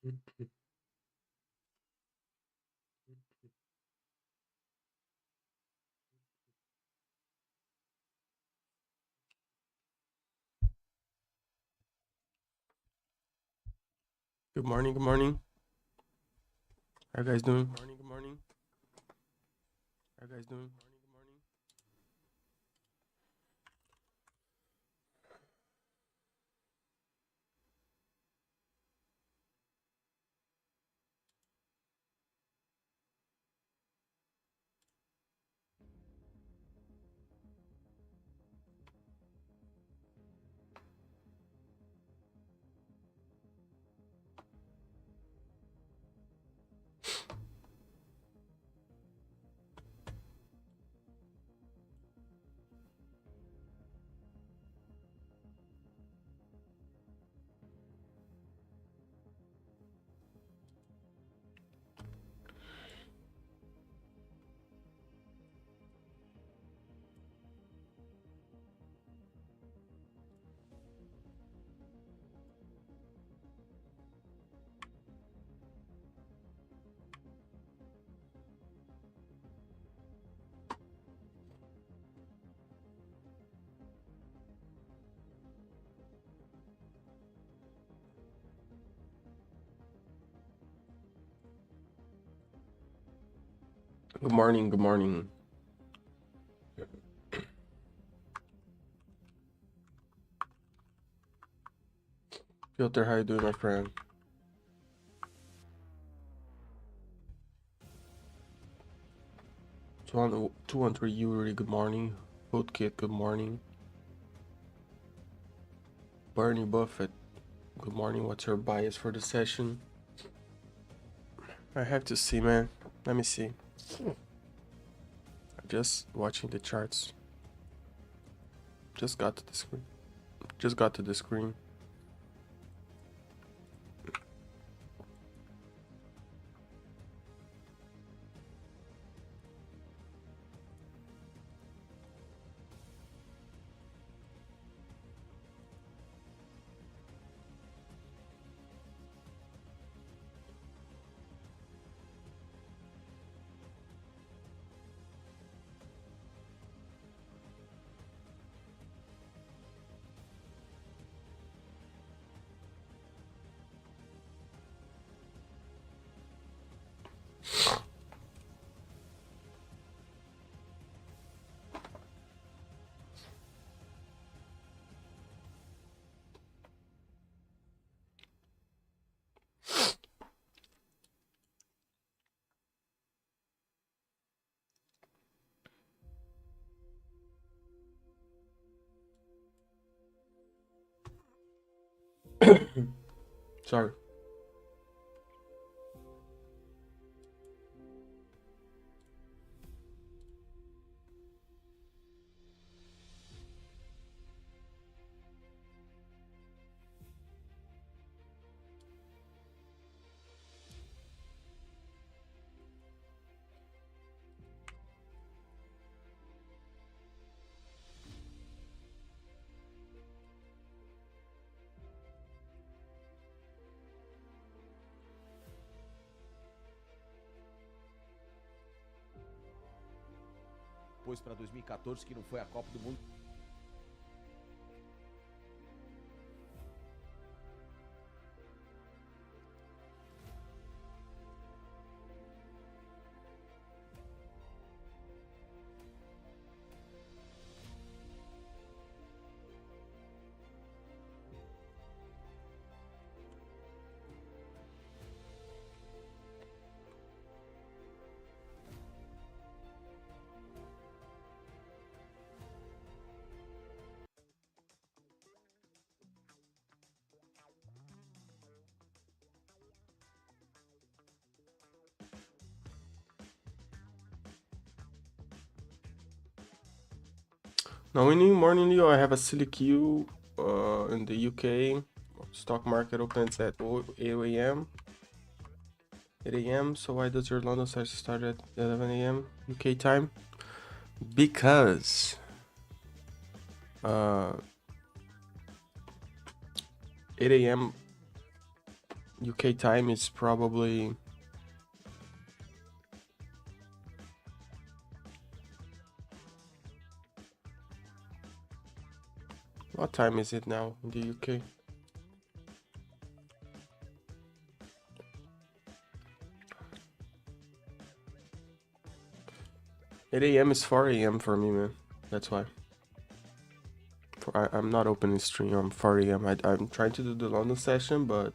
Good morning, good morning. How you guys doing? Good morning, good morning. How you guys doing? Good morning, good morning. Filter, how you doing, my friend? 213 Yuri, good morning. Kit, good morning. Bernie Buffett, good morning. What's your bias for the session? I have to see, man. Let me see. I'm just watching the charts. Just got to the screen. Just got to the screen. Sorry. Depois para 2014, que não foi a Copa do Mundo. Now in the morning, Leo, I have a silly Q in the UK. Stock market opens at 8 a.m. 8 a.m. So why does your London session start at 11 a.m. UK time? Because 8 a.m. UK time is probably what time is it now in the UK? Eight AM is 4 AM for me, man. That's why. I'm not opening stream on 4 AM. I'm trying to do the London session, but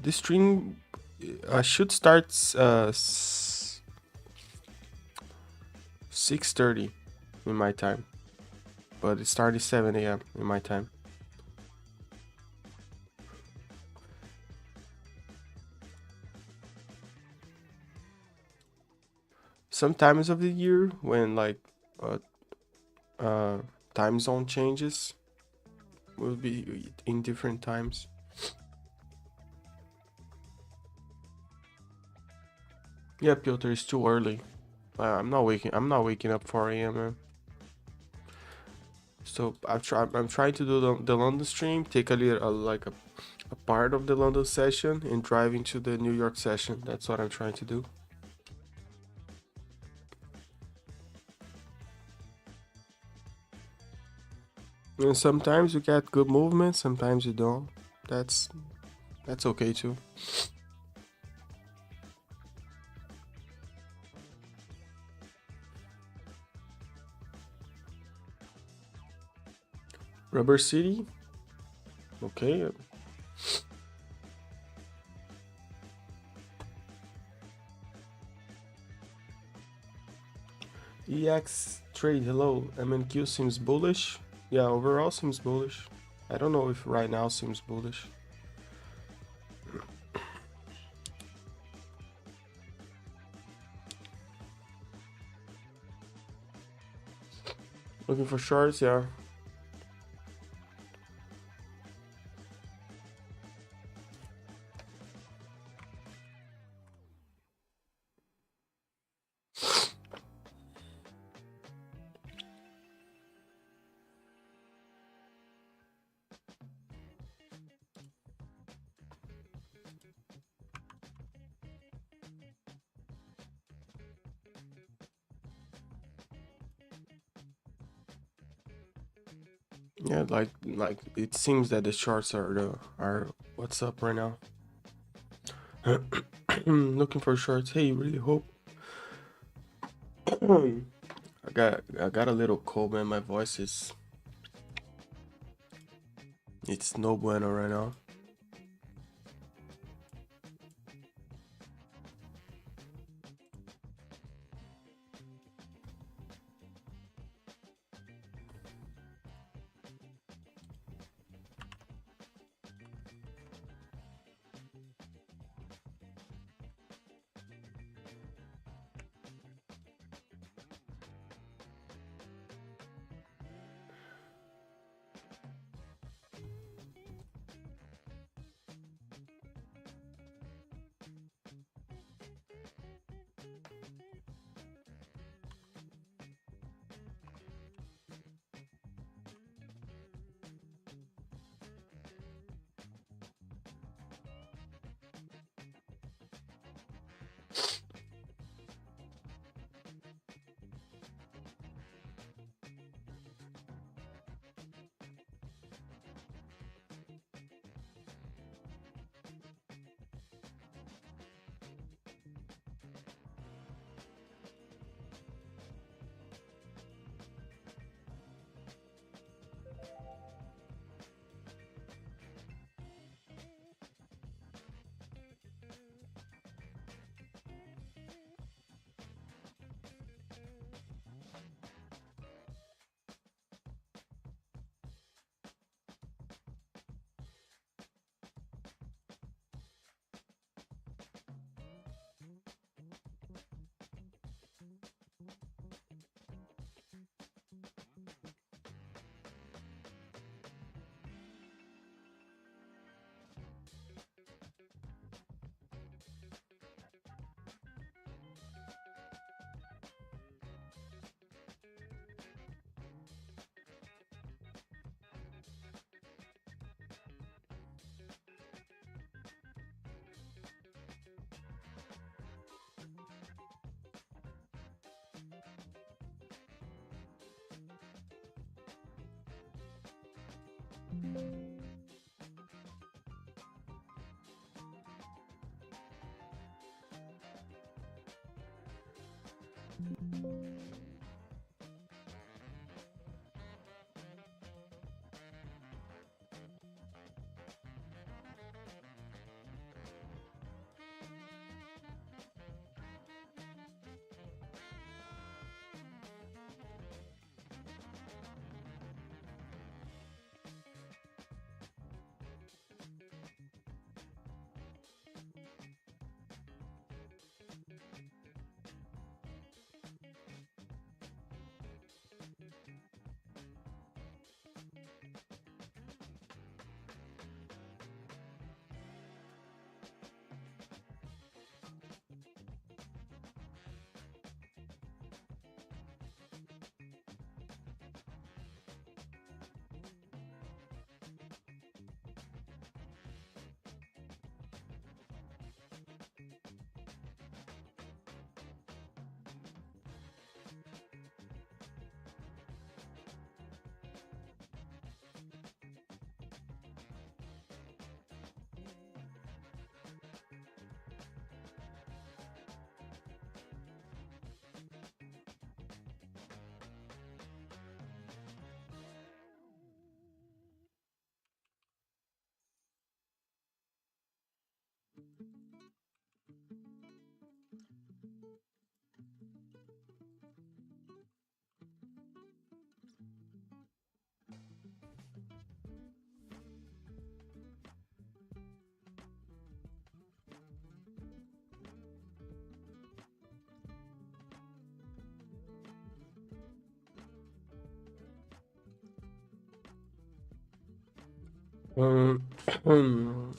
this stream should start 6:30 in my time, but it started 7 AM in my time. Some times of the year when like time zone changes will be in different times. Yeah, Piotr, it's too early. I'm not waking up 4 AM, man. So I'm trying to do the London stream, take a little like a part of the London session and drive into the New York session. That's what I'm trying to do. And sometimes you get good movement, sometimes you don't. That's okay too. Rubber City. Okay. EX trade, hello. MNQ seems bullish. Yeah, overall seems bullish. I don't know if right now seems bullish. Looking for shorts, yeah. Yeah, like it seems that the charts are what's up right now. Looking for shorts. Hey, really hope. I got a little cold, man. My voice is it's no bueno right now.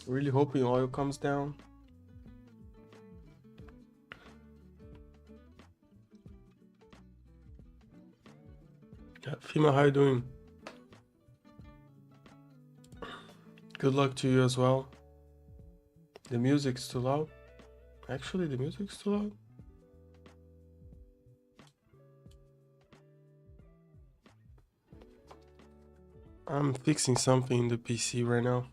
Really hoping oil comes down. Yeah, Fima, how you doing? Good luck to you as well. The music's too loud. Actually, the music's too loud. I'm fixing something in the PC right now.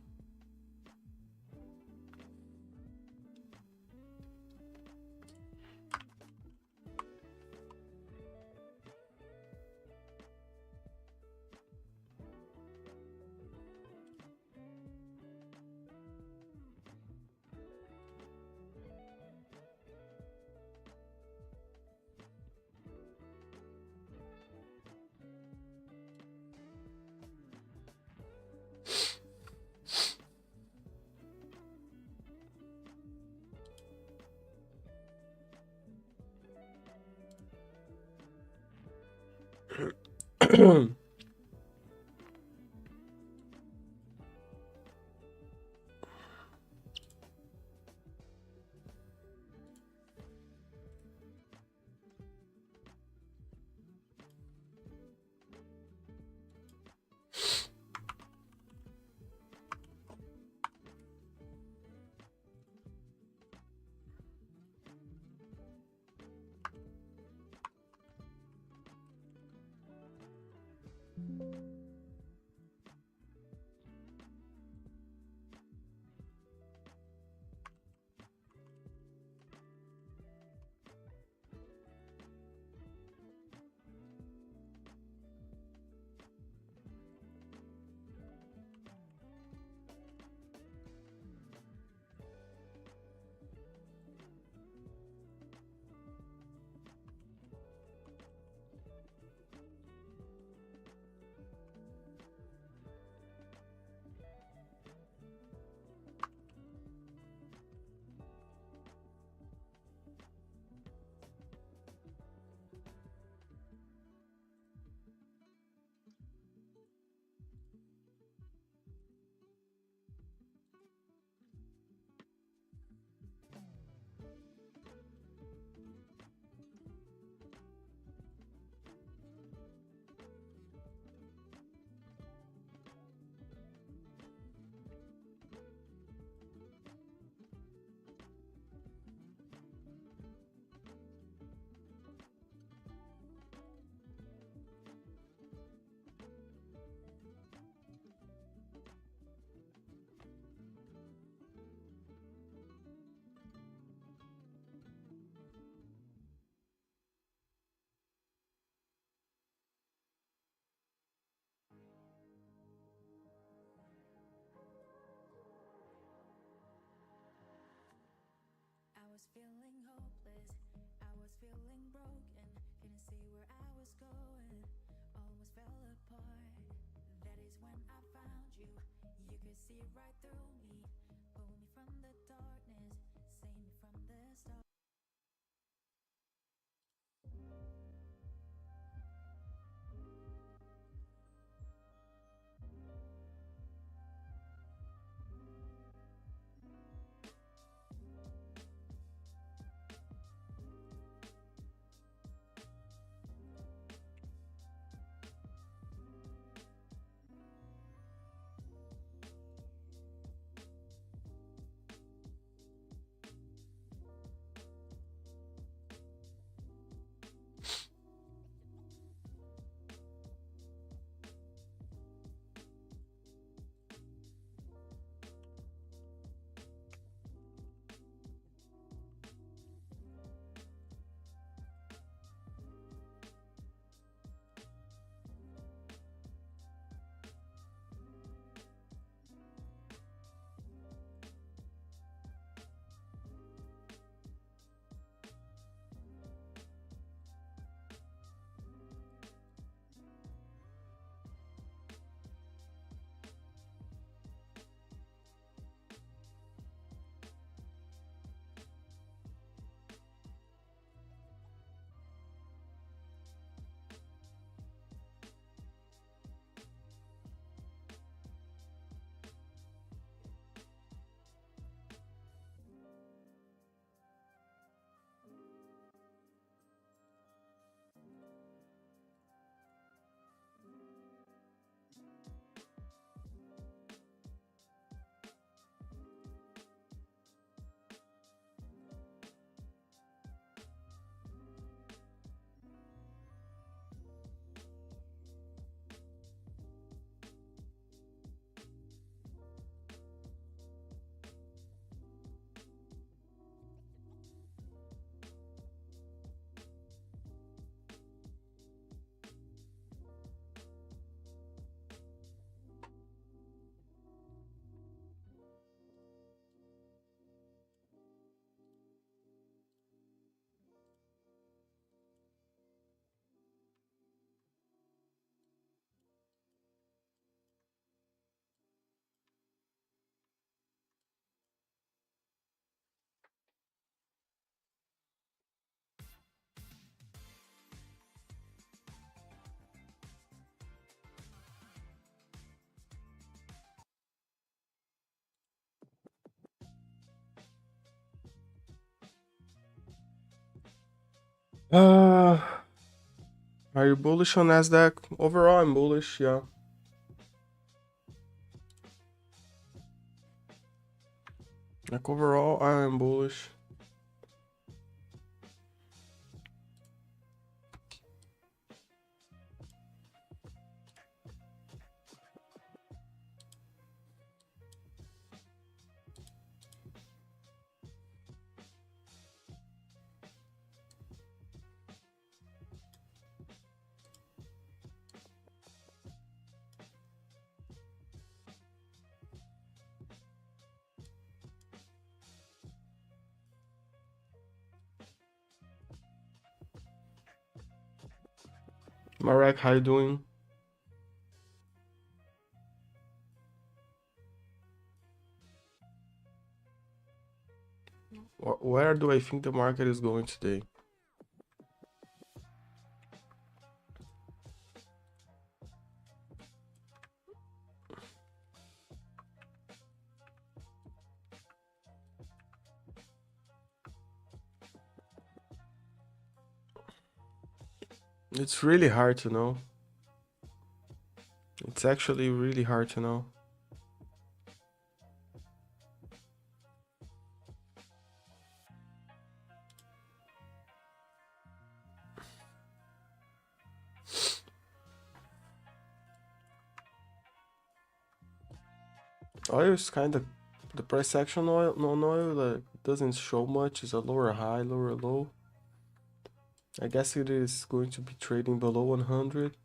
Are you bullish on NASDAQ? Overall, I'm bullish, yeah. Like overall, I am bullish. Marek, how you doing? Where do I think the market is going today? It's really hard to know. It's actually really hard to know. Oil is kind of the price action oil, non oil doesn't show much. It's a lower high, lower low. I guess it is going to be trading below 100.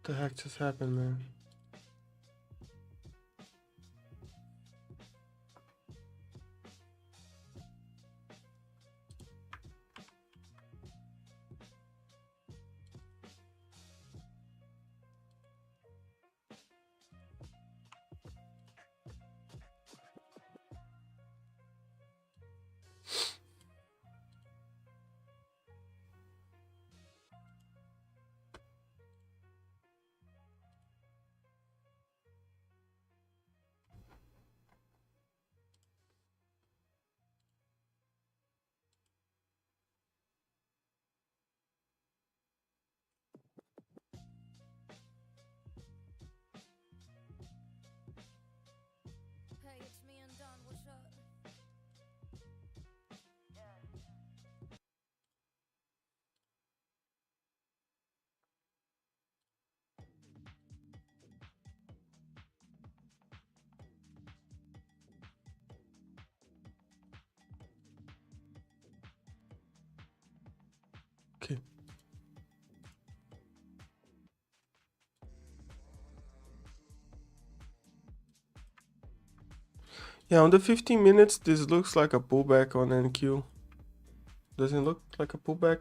The heck just happened, man? Hey, it's me and Don. What's up? Okay. Yeah, on the 15 minutes, this looks like a pullback on NQ. Doesn't look like a pullback.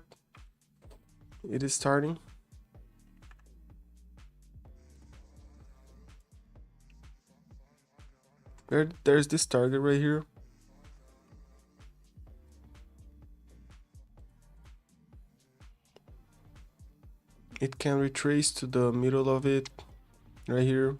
It is starting. There's this target right here. It can retrace to the middle of it right here.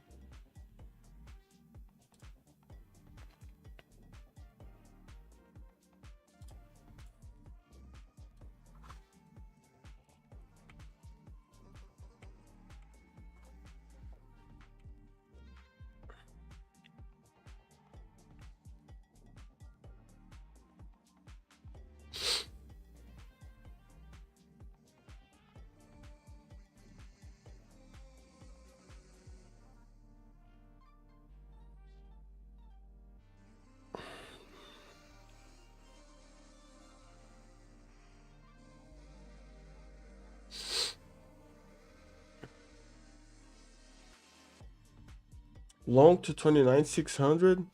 Long to 29,600.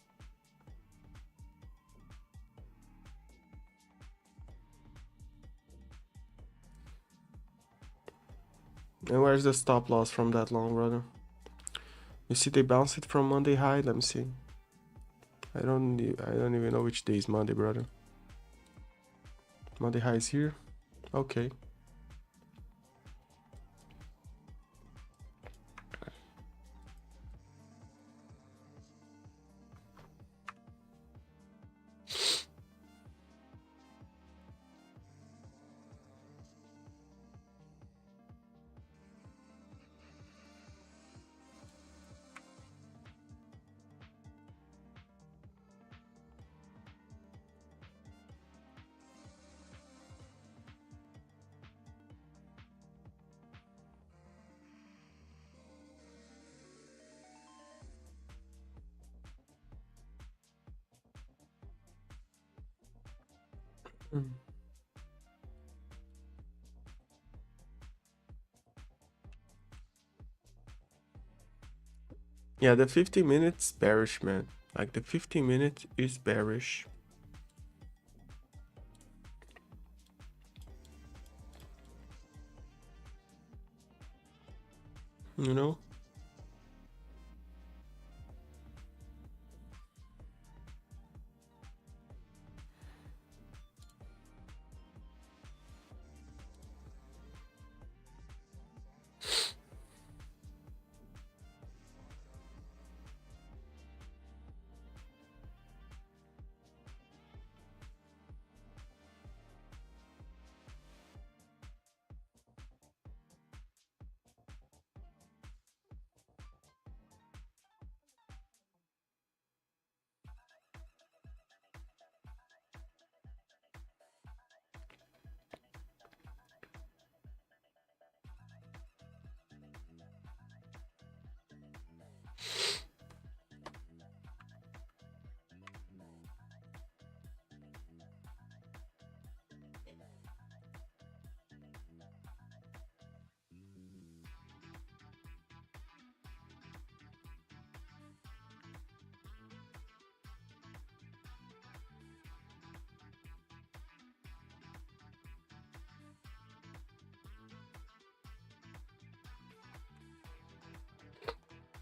And where's the stop loss from that long, brother? You see they bounced it from Monday high. Let me see. I don't even know which day is Monday, brother. Monday high is here. Okay. Mm. Yeah, the 50 minutes bearish, man. Like the 50 minute is bearish. You know?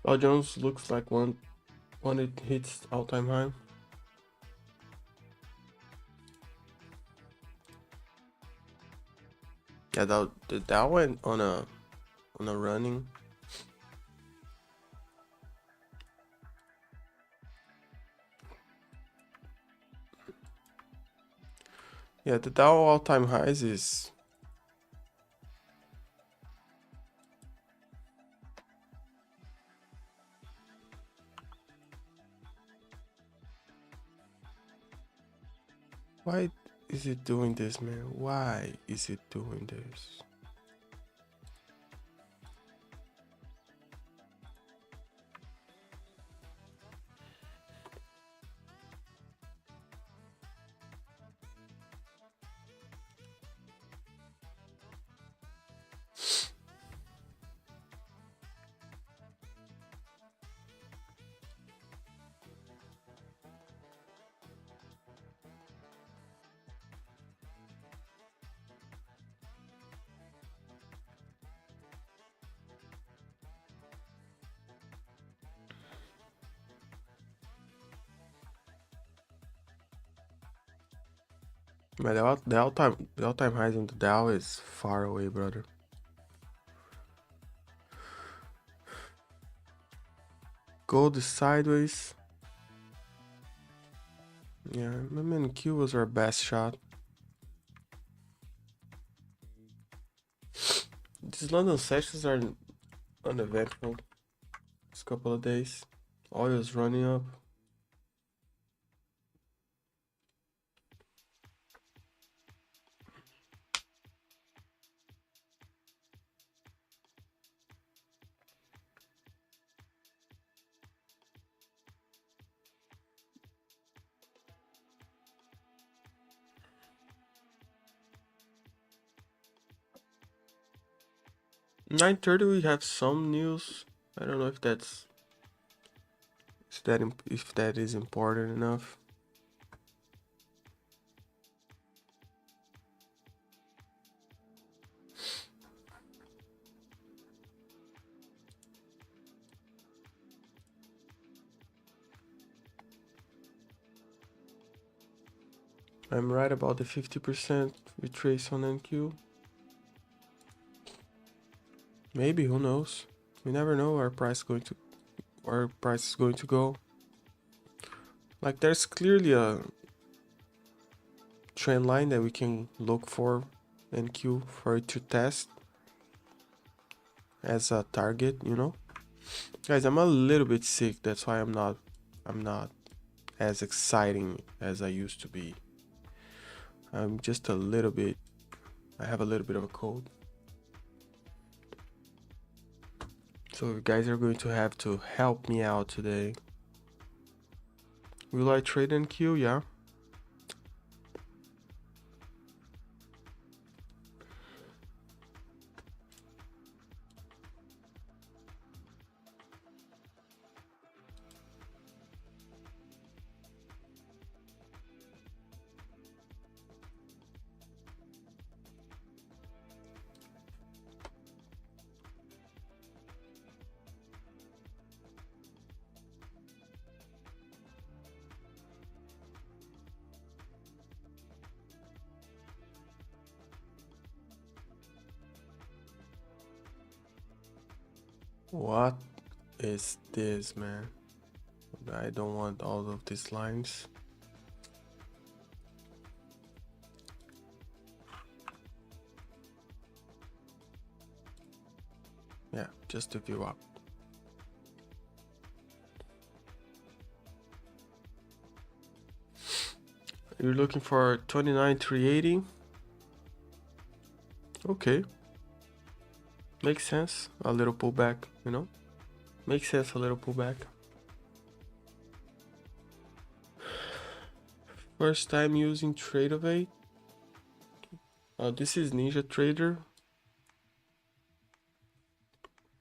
Dow Jones looks like when it hits all-time high. Yeah, the Dow went on a running. Yeah, the Dow all-time highs is why is it doing this, man? Why is it doing this? Man, the all-time highs on the Dow is far away, brother. Gold is sideways. Yeah, I mean Q was our best shot. These London sessions are uneventful. This couple of days. Oil's running up. (9:30) we have some news. I don't know if if that is important enough. I'm right about the 50% retrace on NQ. Maybe, who knows? We never know where price is going to go. Like, there's clearly a trend line that we can look for NQ for it to test as a target, you know. Guys, I'm a little bit sick, that's why I'm not as exciting as I used to be. I'm just a little bit, I have a little bit of a cold. So you guys are going to have to help me out today. Will I trade NQ? Yeah. What is this, man? I don't want all of these lines. Yeah, just to view up. You're looking for 29,380. Okay. Makes sense. A little pullback, you know? Makes sense, a little pullback. First time using Trade-O-Vate. This is Ninja Trader.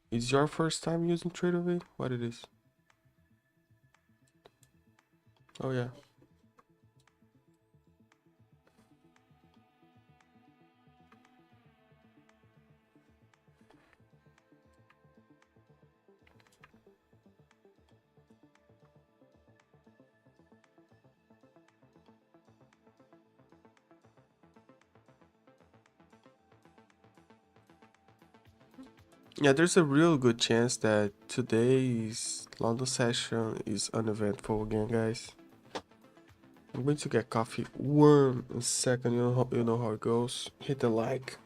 Is your first time using Trade-O-Vate? What it is? Oh yeah. Yeah, there's a real good chance that today's London session is uneventful again, guys. I'm going to get coffee 1 second. You know how it goes. Hit the like.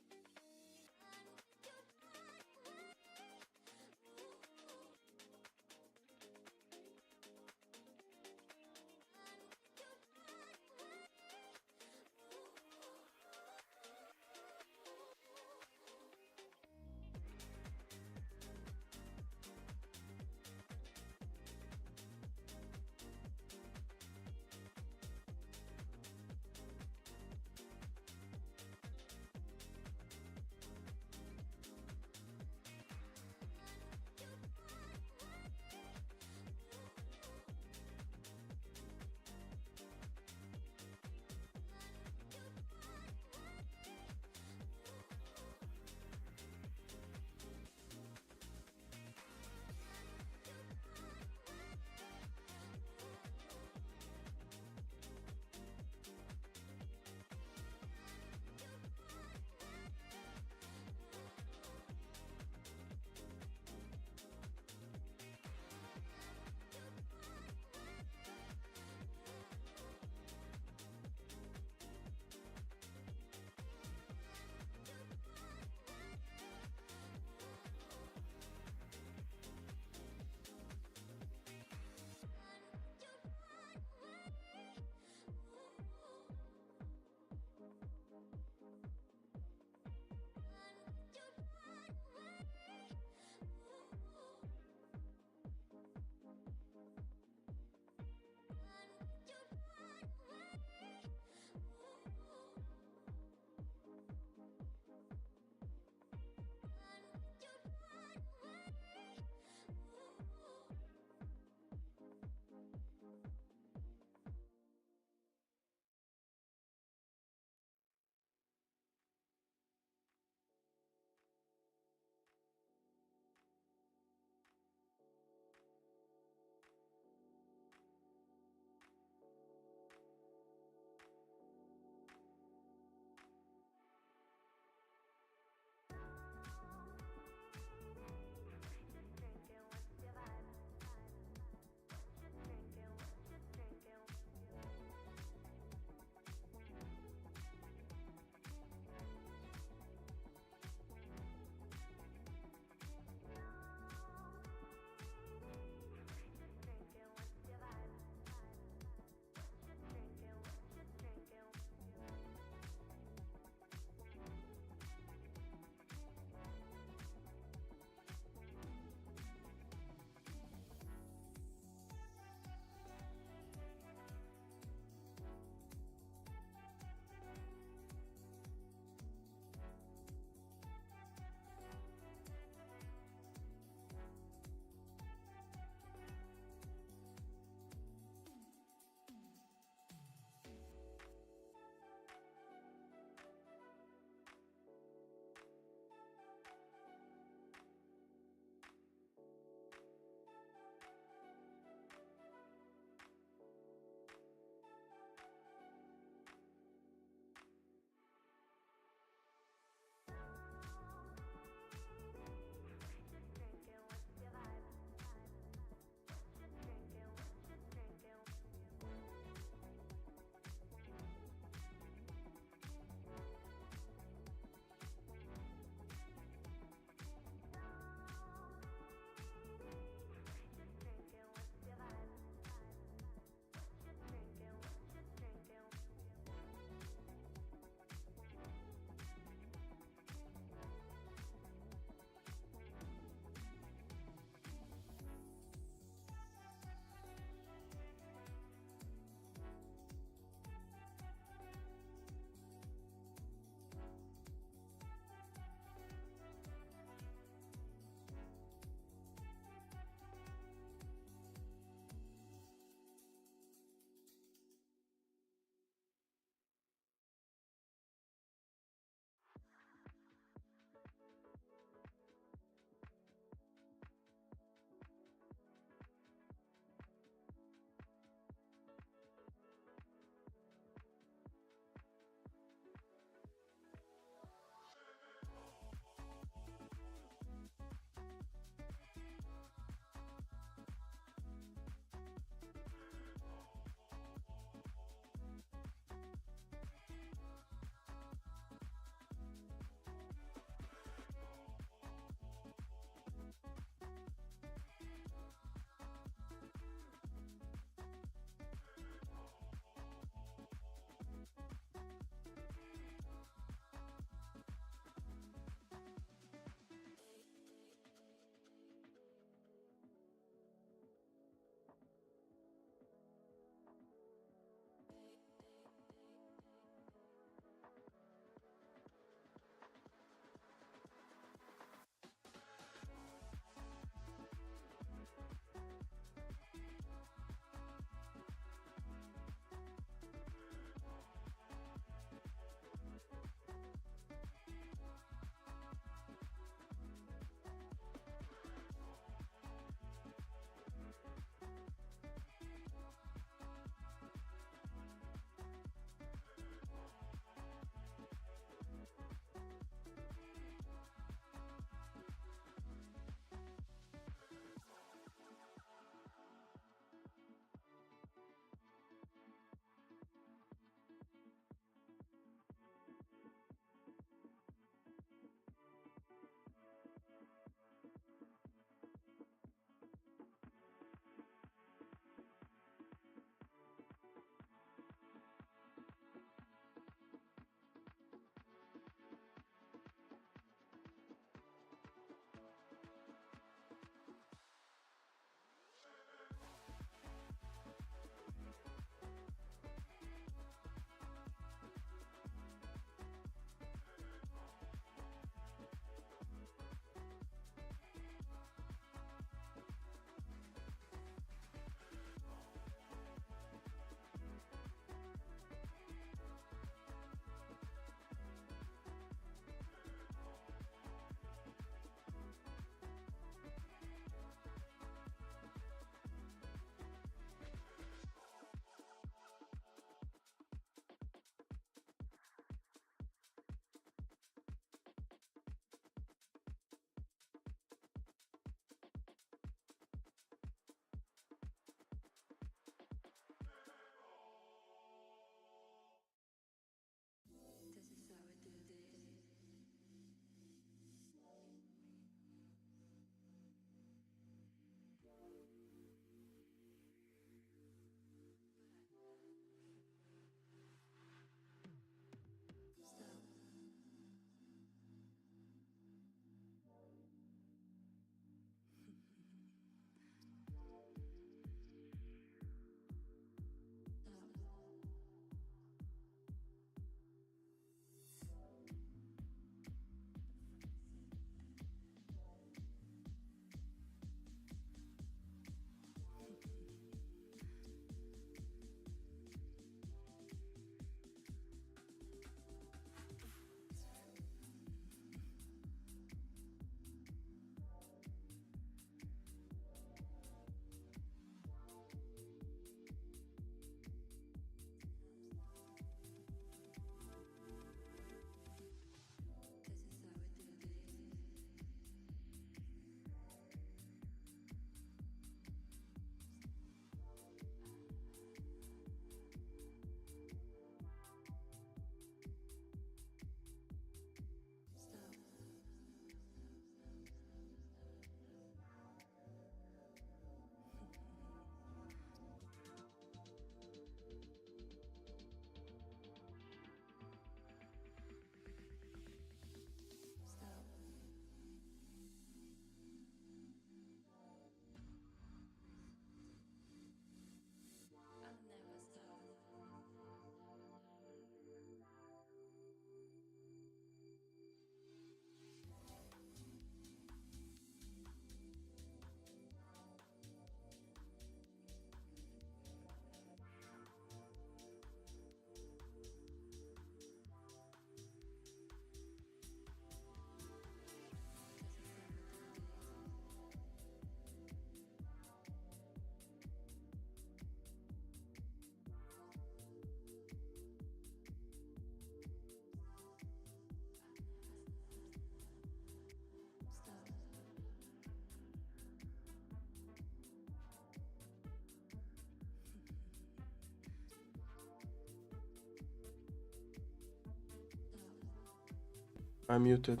I'm muted.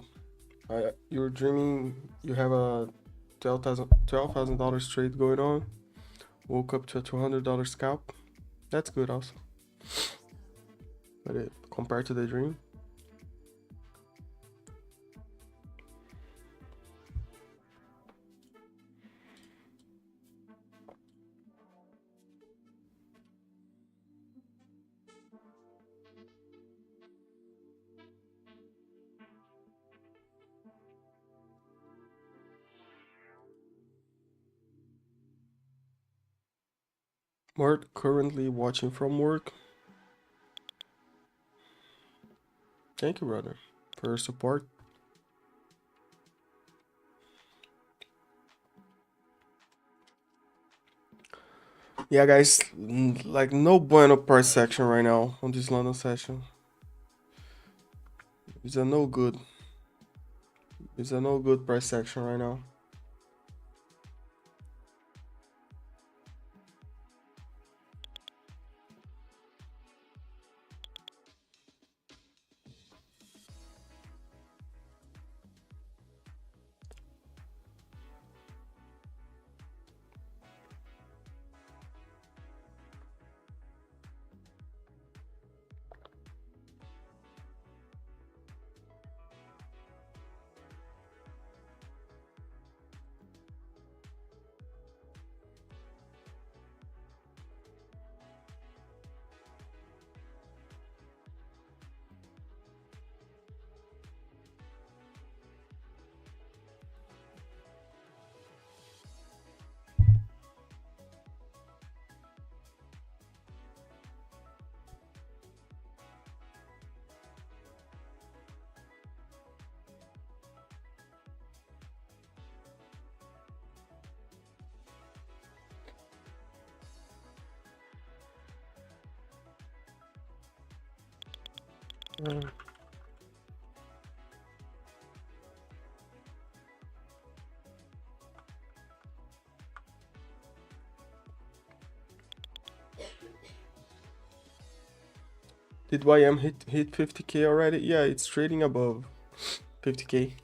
You're dreaming you have a $12,000 trade going on. Woke up to a $200 scalp. That's good also. But compared to the dream. Mort currently watching from work. Thank you, brother, for your support. Yeah, guys, like no bueno price section right now on this London session. It's a no good. It's a no good price section right now. Did YM hit 50K already? Yeah, it's trading above 50K.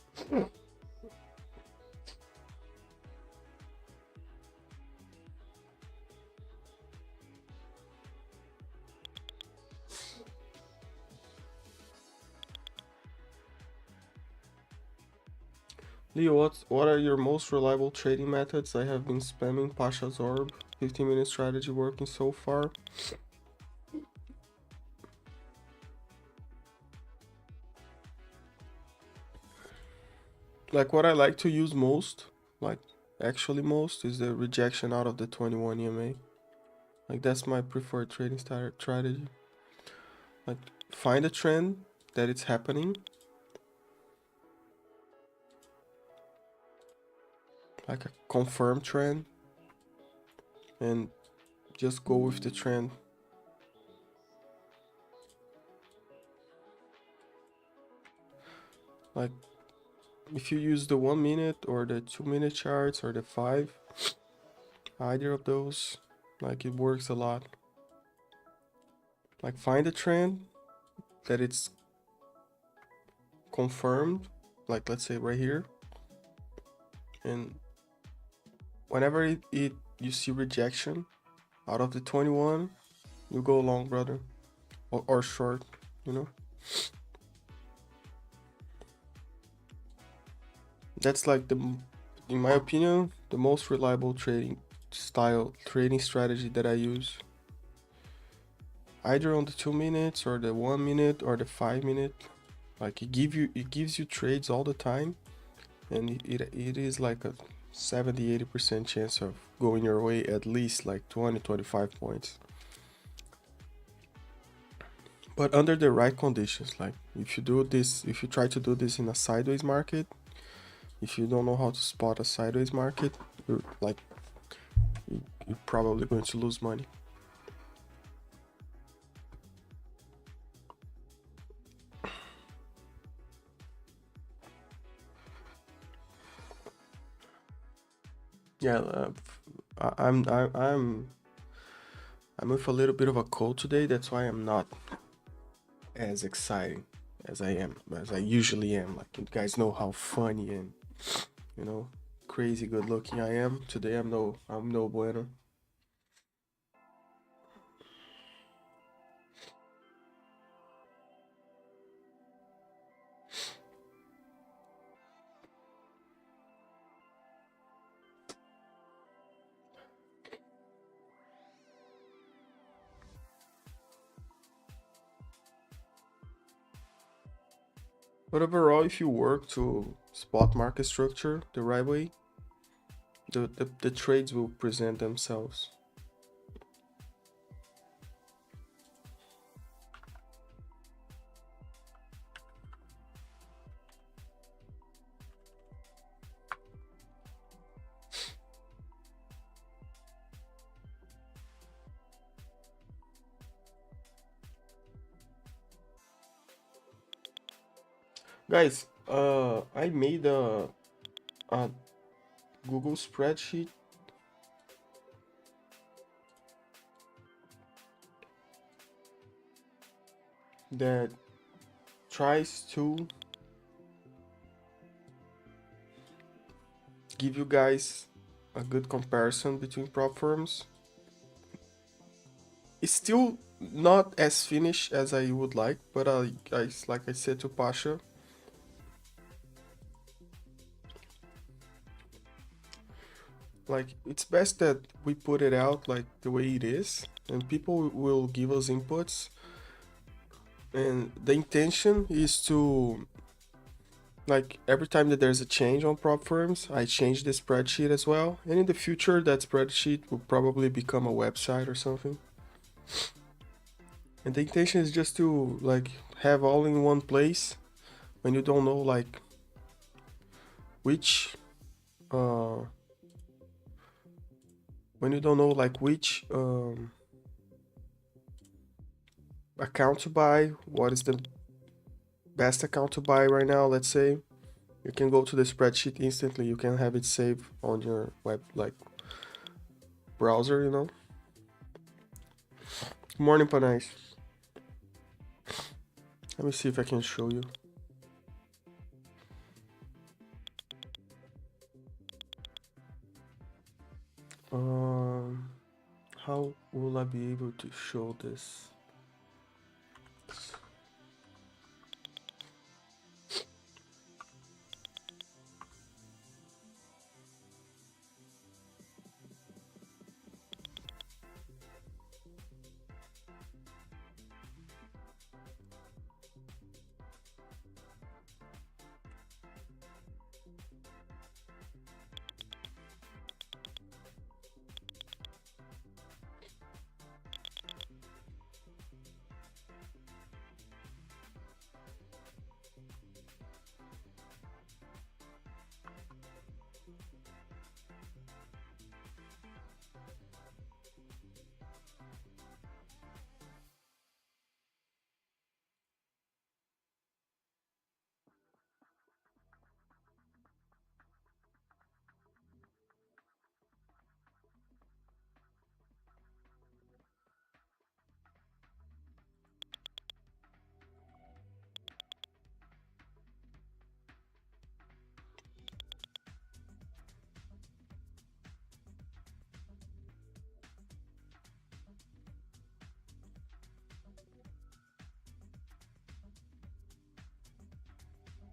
Leo, what are your most reliable trading methods? I have been spamming Pasha's Orb. 15-minute strategy working so far. Like what I like to use most, like actually most, is the rejection out of the 21 EMA. Like that's my preferred trading strategy. Like find a trend that it's happening, like a confirmed trend, and just go with the trend. Like if you use the 1 minute or the 2-minute charts or the 5, either of those, like it works a lot. Like find a trend that it's confirmed, like let's say right here, and whenever you see rejection out of the 21, you go long, brother, or short, you know. That's like in my opinion, the most reliable trading strategy that I use. Either on the 2 minutes or the 1 minute or the 5 minute. Like it gives you trades all the time, and it is like a 70-80% chance of going your way, at least like 20-25 points. But under the right conditions, like if you try to do this in a sideways market, if you don't know how to spot a sideways market, you're probably going to lose money. Yeah, I'm with a little bit of a cold today. That's why I'm not as exciting as I usually am. Like, you guys know how funny and, you know, crazy good looking I am. Today I'm no bueno. But overall, if you work to spot market structure the right way, the trades will present themselves. Guys, I made a Google spreadsheet that tries to give you guys a good comparison between prop firms. It's still not as finished as I would like, but like I said to Pasha, like, it's best that we put it out like the way it is, and people will give us inputs. And the intention is to, like, every time that there's a change on prop firms, I change the spreadsheet as well. And in the future, that spreadsheet will probably become a website or something. And the intention is just to, like, have all in one place when you don't know, like, which account to buy, what is the best account to buy right now, let's say. You can go to the spreadsheet instantly. You can have it saved on your web, like, browser, you know. Good morning, Panais. Let me see if I can show you. How will I be able to show this?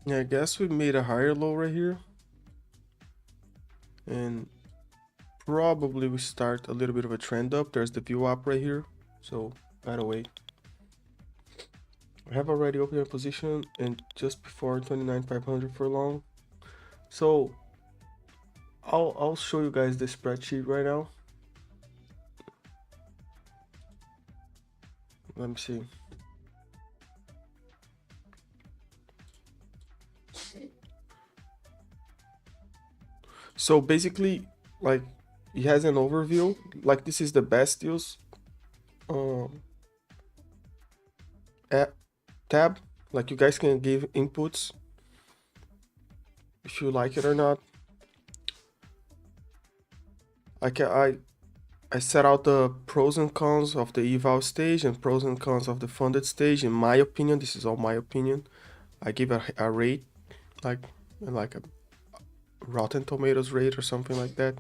Yeah, I guess we made a higher low right here. And probably we start a little bit of a trend up. There's the view up right here. So, by the way, I have already opened a position and just before 29,500 for long. So, I'll show you guys the spreadsheet right now. Let me see. So basically, like, it has an overview. Like, this is the best deals tab. Like, you guys can give inputs if you like it or not. I set out the pros and cons of the eval stage and pros and cons of the funded stage. In my opinion, this is all my opinion. I give a rate, like a Rotten Tomatoes rate or something like that,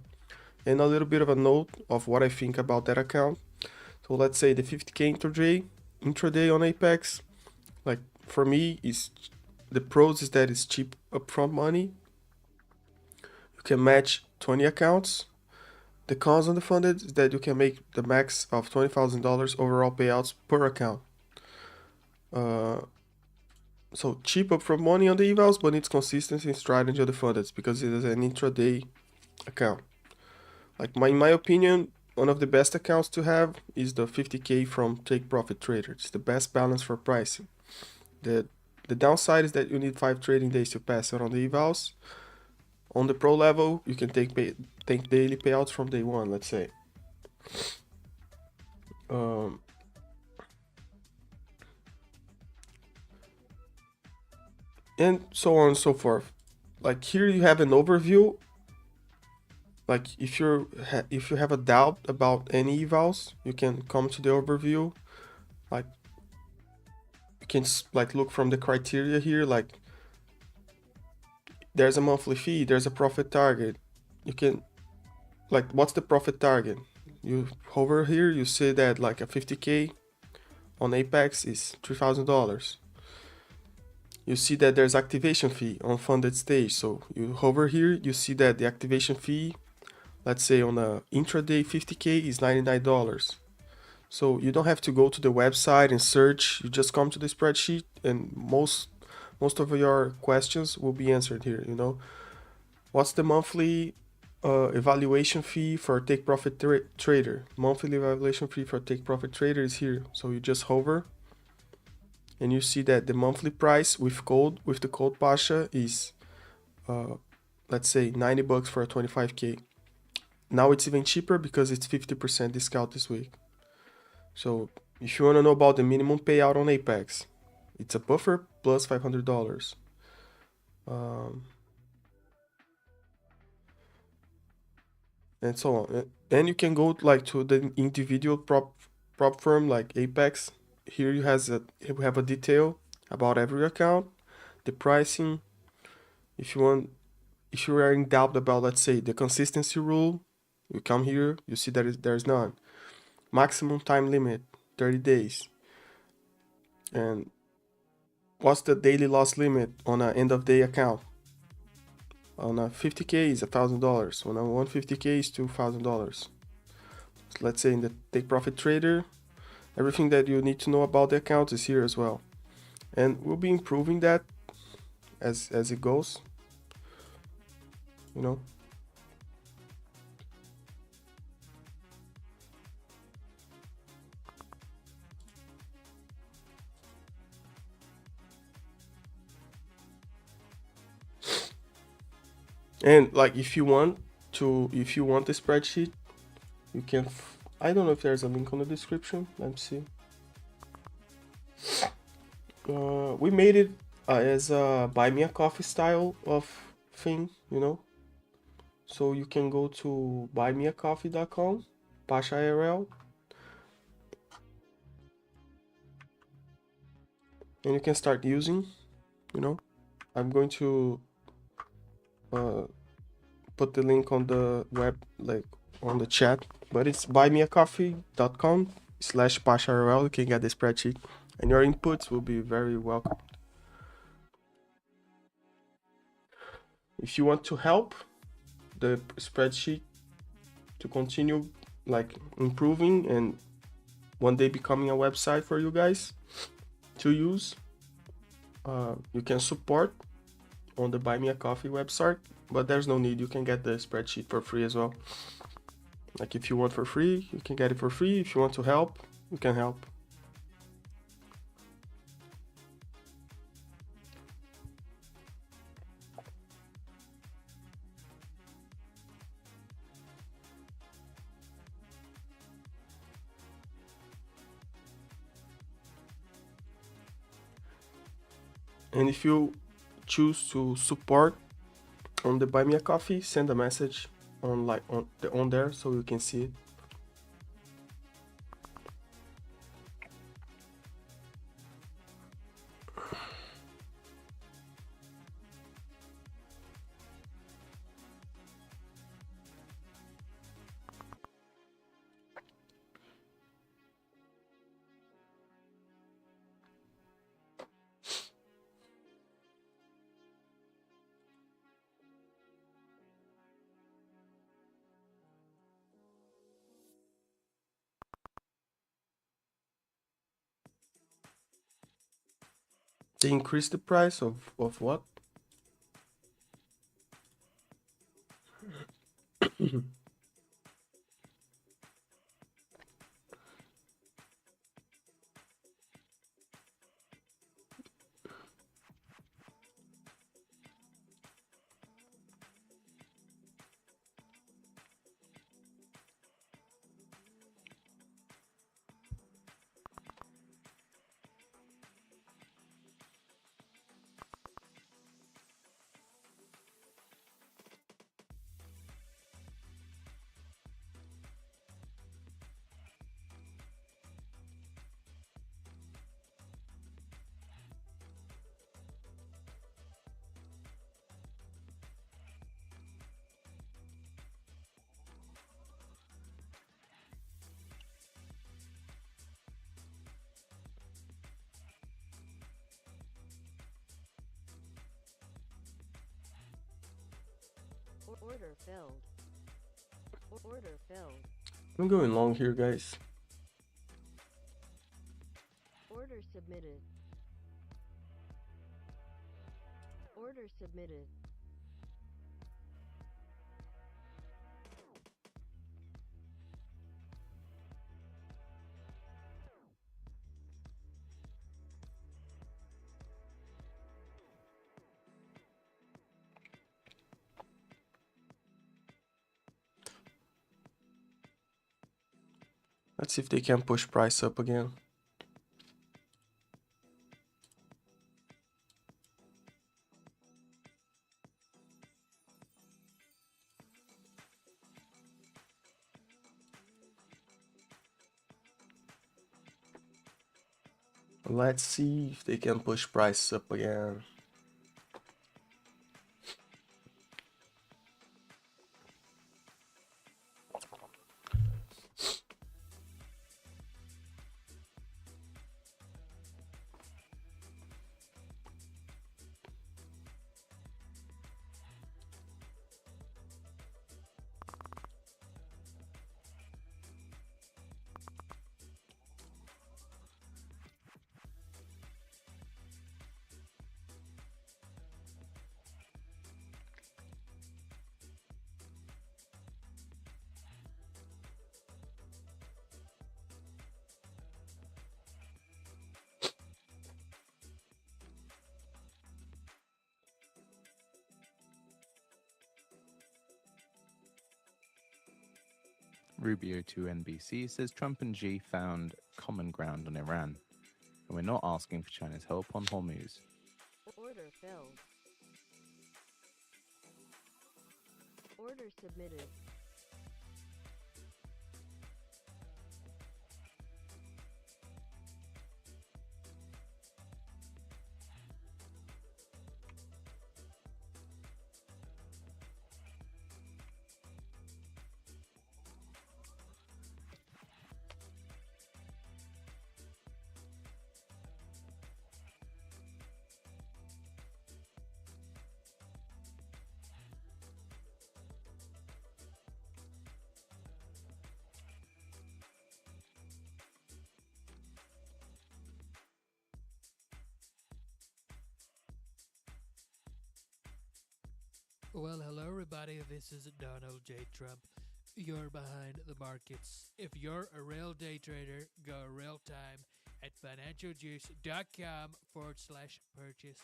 and a little bit of a note of what I think about that account. So let's say the 50K intraday on Apex, like for me is the pros is that it's cheap upfront money. You can match 20 accounts. The cons on the funded is that you can make the max of $20,000 overall payouts per account. So cheap upfront money on the evals, but it's consistency and strategy on the funded because it is an intraday account. Like in my opinion, one of the best accounts to have is the 50K from Take Profit Trader. It's the best balance for pricing. The downside is that you need 5 trading days to pass it on the evals. On the pro level, you can take daily payouts from day one, let's say. And so on and so forth. Like here you have an overview. Like if you have a doubt about any evals, you can come to the overview. Like you can like look from the criteria here. Like there's a monthly fee, there's a profit target. You can like what's the profit target? You hover here, you see that like a 50K on Apex is $3,000. You see that there's activation fee on funded stage. So you hover here, you see that the activation fee, let's say on a intraday 50K is $99. So you don't have to go to the website and search. You just come to the spreadsheet and most of your questions will be answered here, you know. What's the monthly evaluation fee for Take Profit Trader? Monthly evaluation fee for Take Profit Trader is here. So you just hover and you see that the monthly price with the code Pasha is let's say $90 for a 25K. Now it's even cheaper because it's 50% discount this week. So if you want to know about the minimum payout on Apex, it's a buffer plus $500. And so on. Then you can go like to the individual prop firm like Apex. Here you have a detail about every account, the pricing. If you are in doubt about, let's say, the consistency rule, you come here, you see that there's none. Maximum time limit, 30 days. And what's the daily loss limit on an end of day account? On a 50K is $1,000. On a 150K is $2,000. So let's say in the Take Profit Trader, everything that you need to know about the account is here as well. And we'll be improving that as it goes, you know. And like if you want the spreadsheet, you can I don't know if there's a link on the description. Let me see. We made it as a buy me a coffee style of thing, you know. So you can go to buymeacoffee.com, Pasha IRL, and you can start using, you know. I'm going to put the link on the web, like on the chat, but it's buymeacoffee.com/Pasha IRL. You can get the spreadsheet, and your inputs will be very welcome. If you want to help the spreadsheet to continue like improving and one day becoming a website for you guys to use, you can support on the Buy Me a Coffee website, but there's no need. You can get the spreadsheet for free as well. Like if you want for free, you can get it for free. If you want to help, you can help. And if you choose to support on the Buy Me a Coffee, send a message on there so you can see it. They increase the price of what? Order filled. Order filled. I'm going long here, guys. Order submitted. Order submitted. Let's see if they can push price up again. Let's see if they can push price up again. Rubio2NBC says Trump and Xi found common ground on Iran, and we're not asking for China's help on Hormuz. Order filled. Order submitted. Well, hello everybody, this is Donald J. Trump. You're behind the markets. If you're a real day trader, go real time at financialjuice.com/purchase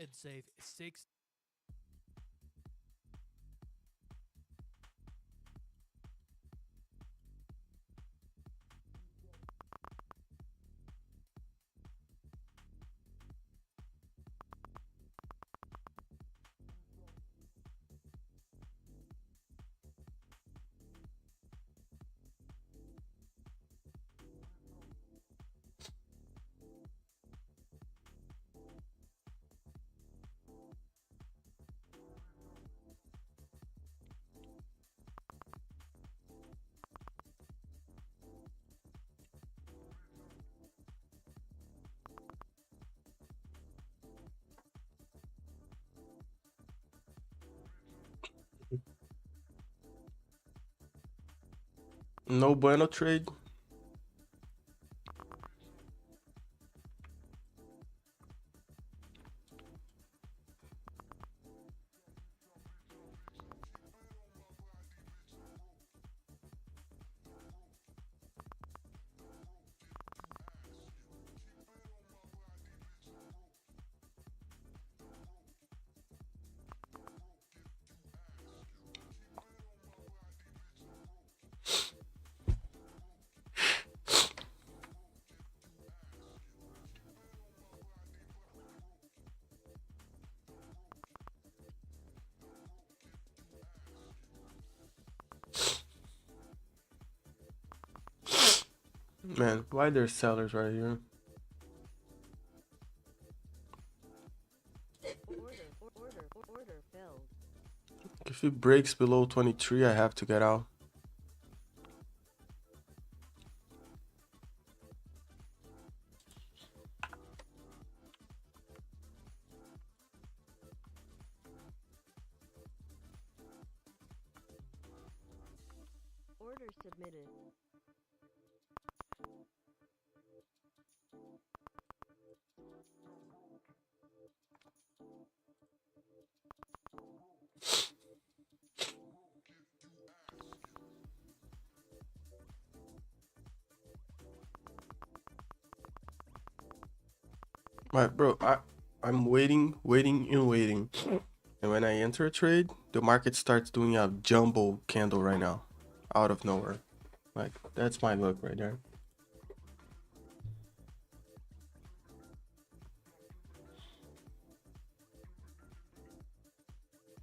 and save 6. No bueno trade. Man, why there's sellers right here? Order filled. If it breaks below 23, I have to get out. Order submitted. My bro, I'm waiting, and waiting. And when I enter a trade, the market starts doing a jumbo candle right now. Out of nowhere. Like, that's my luck right there.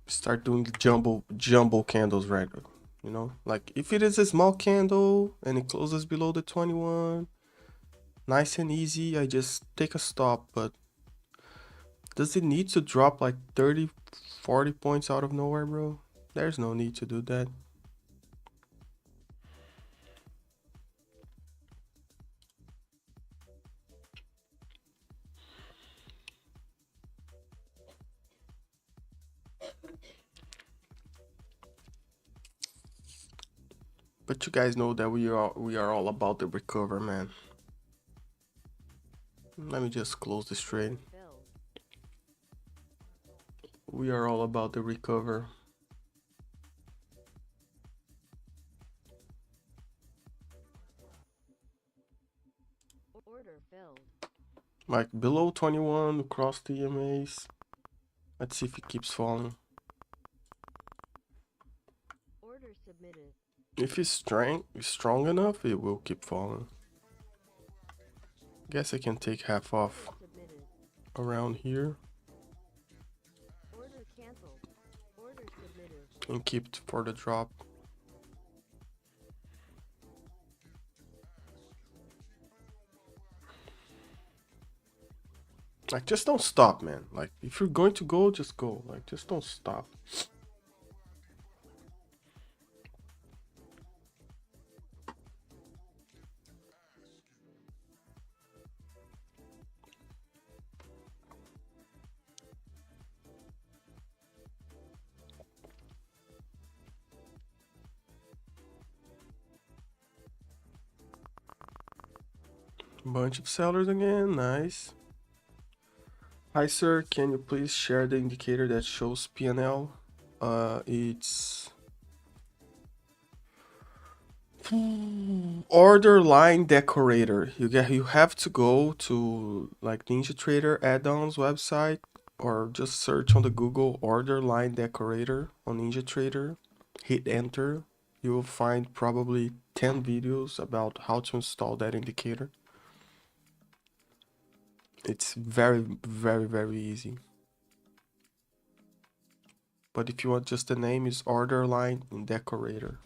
Start doing jumbo candles, right? You know, like if it is a small candle and it closes below the 21, nice and easy, I just take a stop. But does it need to drop like 30, 40 points out of nowhere, bro? There's no need to do that. But you guys know that we are all about the recover, man. Let me just close this trade. Filled. We are all about the recover. Order filled. Like below 21 across the EMAs. Let's see if it keeps falling. Order submitted. If it's strong enough, it will keep falling. Guess I can take half off Submitted. around here Order canceled. Order submitted. and keep it for the drop. Like, just don't stop, man. Like, if you're going to go, just go. Like, just don't stop. Bunch of sellers again, nice. Hi sir, can you please share the indicator that shows PNL? It's order line decorator. You have to go to like NinjaTrader add-ons website or just search on the Google order line decorator on NinjaTrader. Hit enter. You will find probably 10 videos about how to install that indicator. It's very, very, very easy. But if you want just the name, is order line decorator.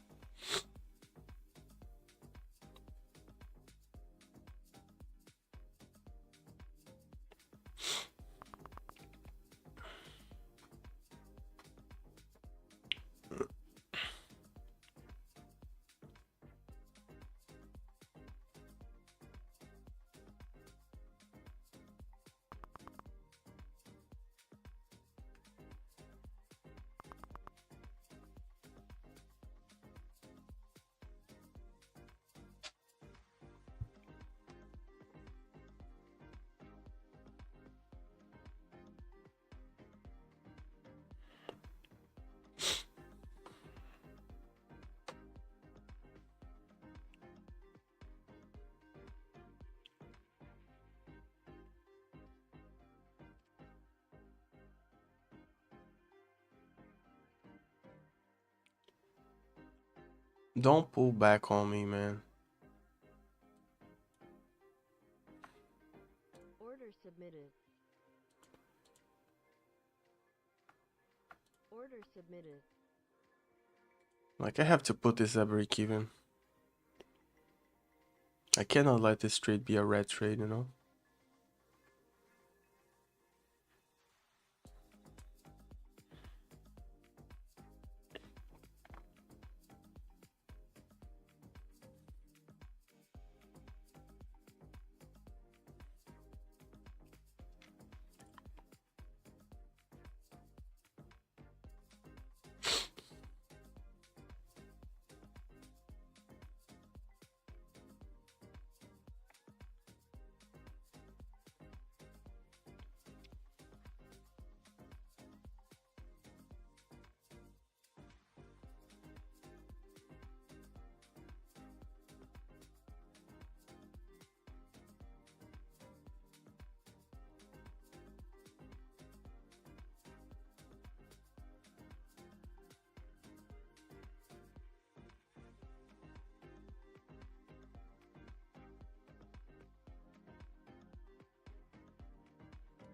Don't pull back on me, man. Order submitted. Order submitted. Like, I have to put this at break even. I cannot let this trade be a red trade, you know.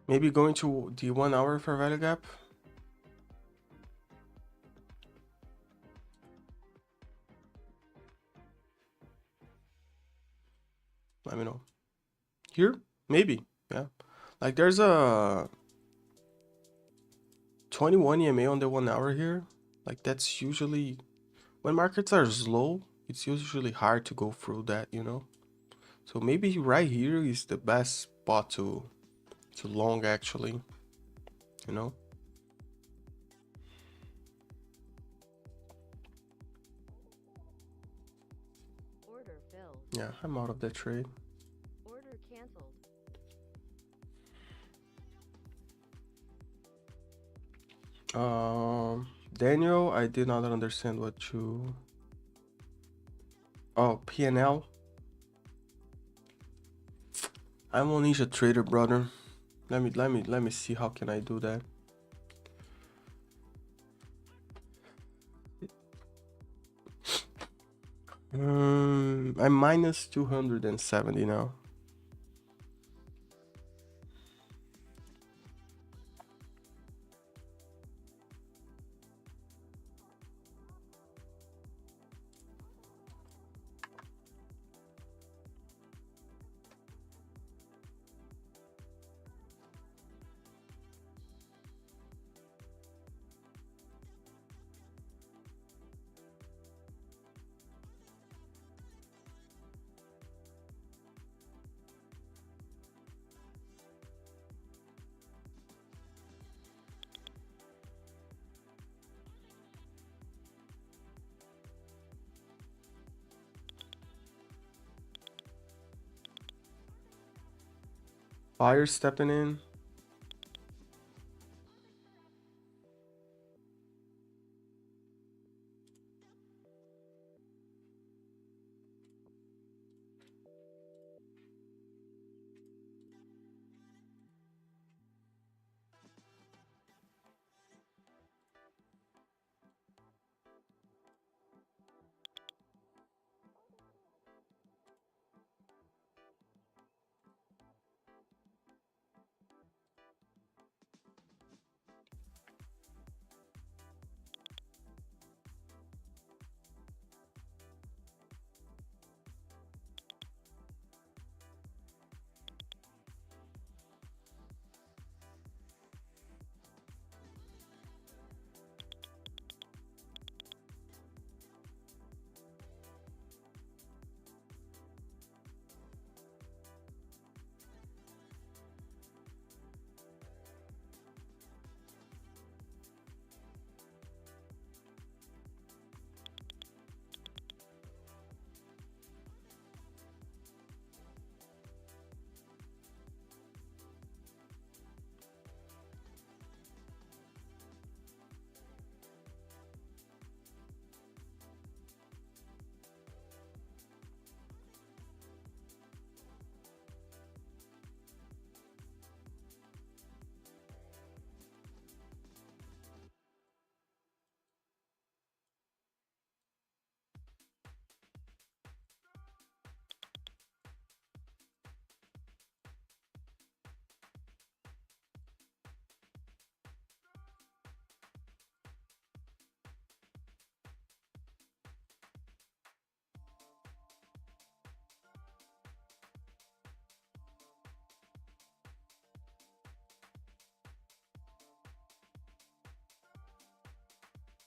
Maybe going to the 1 hour for value gap. Let me know. Here? Maybe. Yeah. Like there's a 21 EMA on the 1 hour here. Like that's usually, when markets are slow, it's usually hard to go through that, you know. So maybe right here is the best spot to long actually, you know. Order filled. Yeah, I'm out of that trade. Order canceled. Daniel, I did not understand what you. Oh, PNL. I'm a ninja trader, brother. Let me see how can I do that. I'm minus 270 now. Buyer stepping in.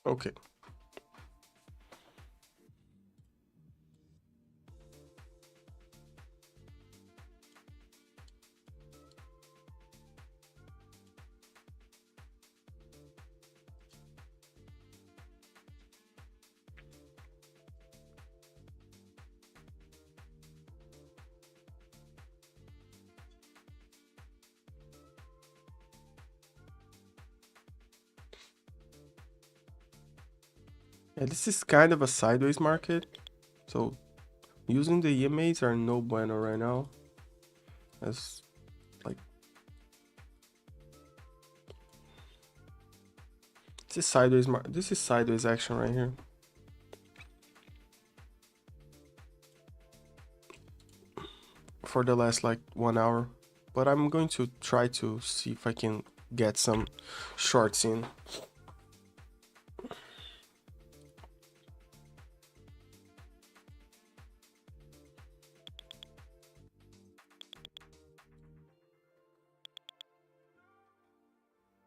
Okay. Yeah, this is kind of a sideways market, so using the EMAs are no bueno right now. As like this is sideways action right here. For the last like 1 hour, but I'm going to try to see if I can get some shorts in.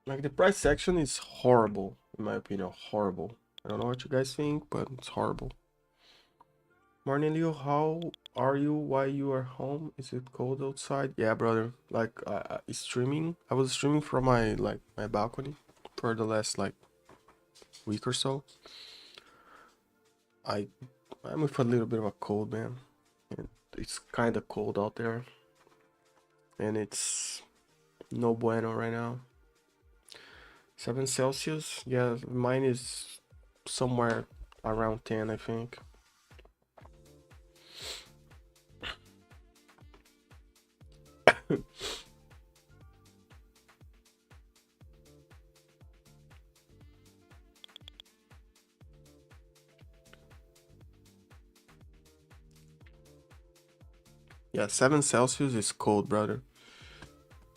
Like the price action is horrible, in my opinion, horrible. I don't know what you guys think, but it's horrible. Morning, Leo. How are you? Why you are home? Is it cold outside? Yeah, brother. Like streaming. I was streaming from my balcony for the last like week or so. I'm with a little bit of a cold, man. And it's kind of cold out there, and it's no bueno right now. 7 Celsius. Yeah, mine is somewhere around 10, I think. Yeah, 7 Celsius is cold, brother.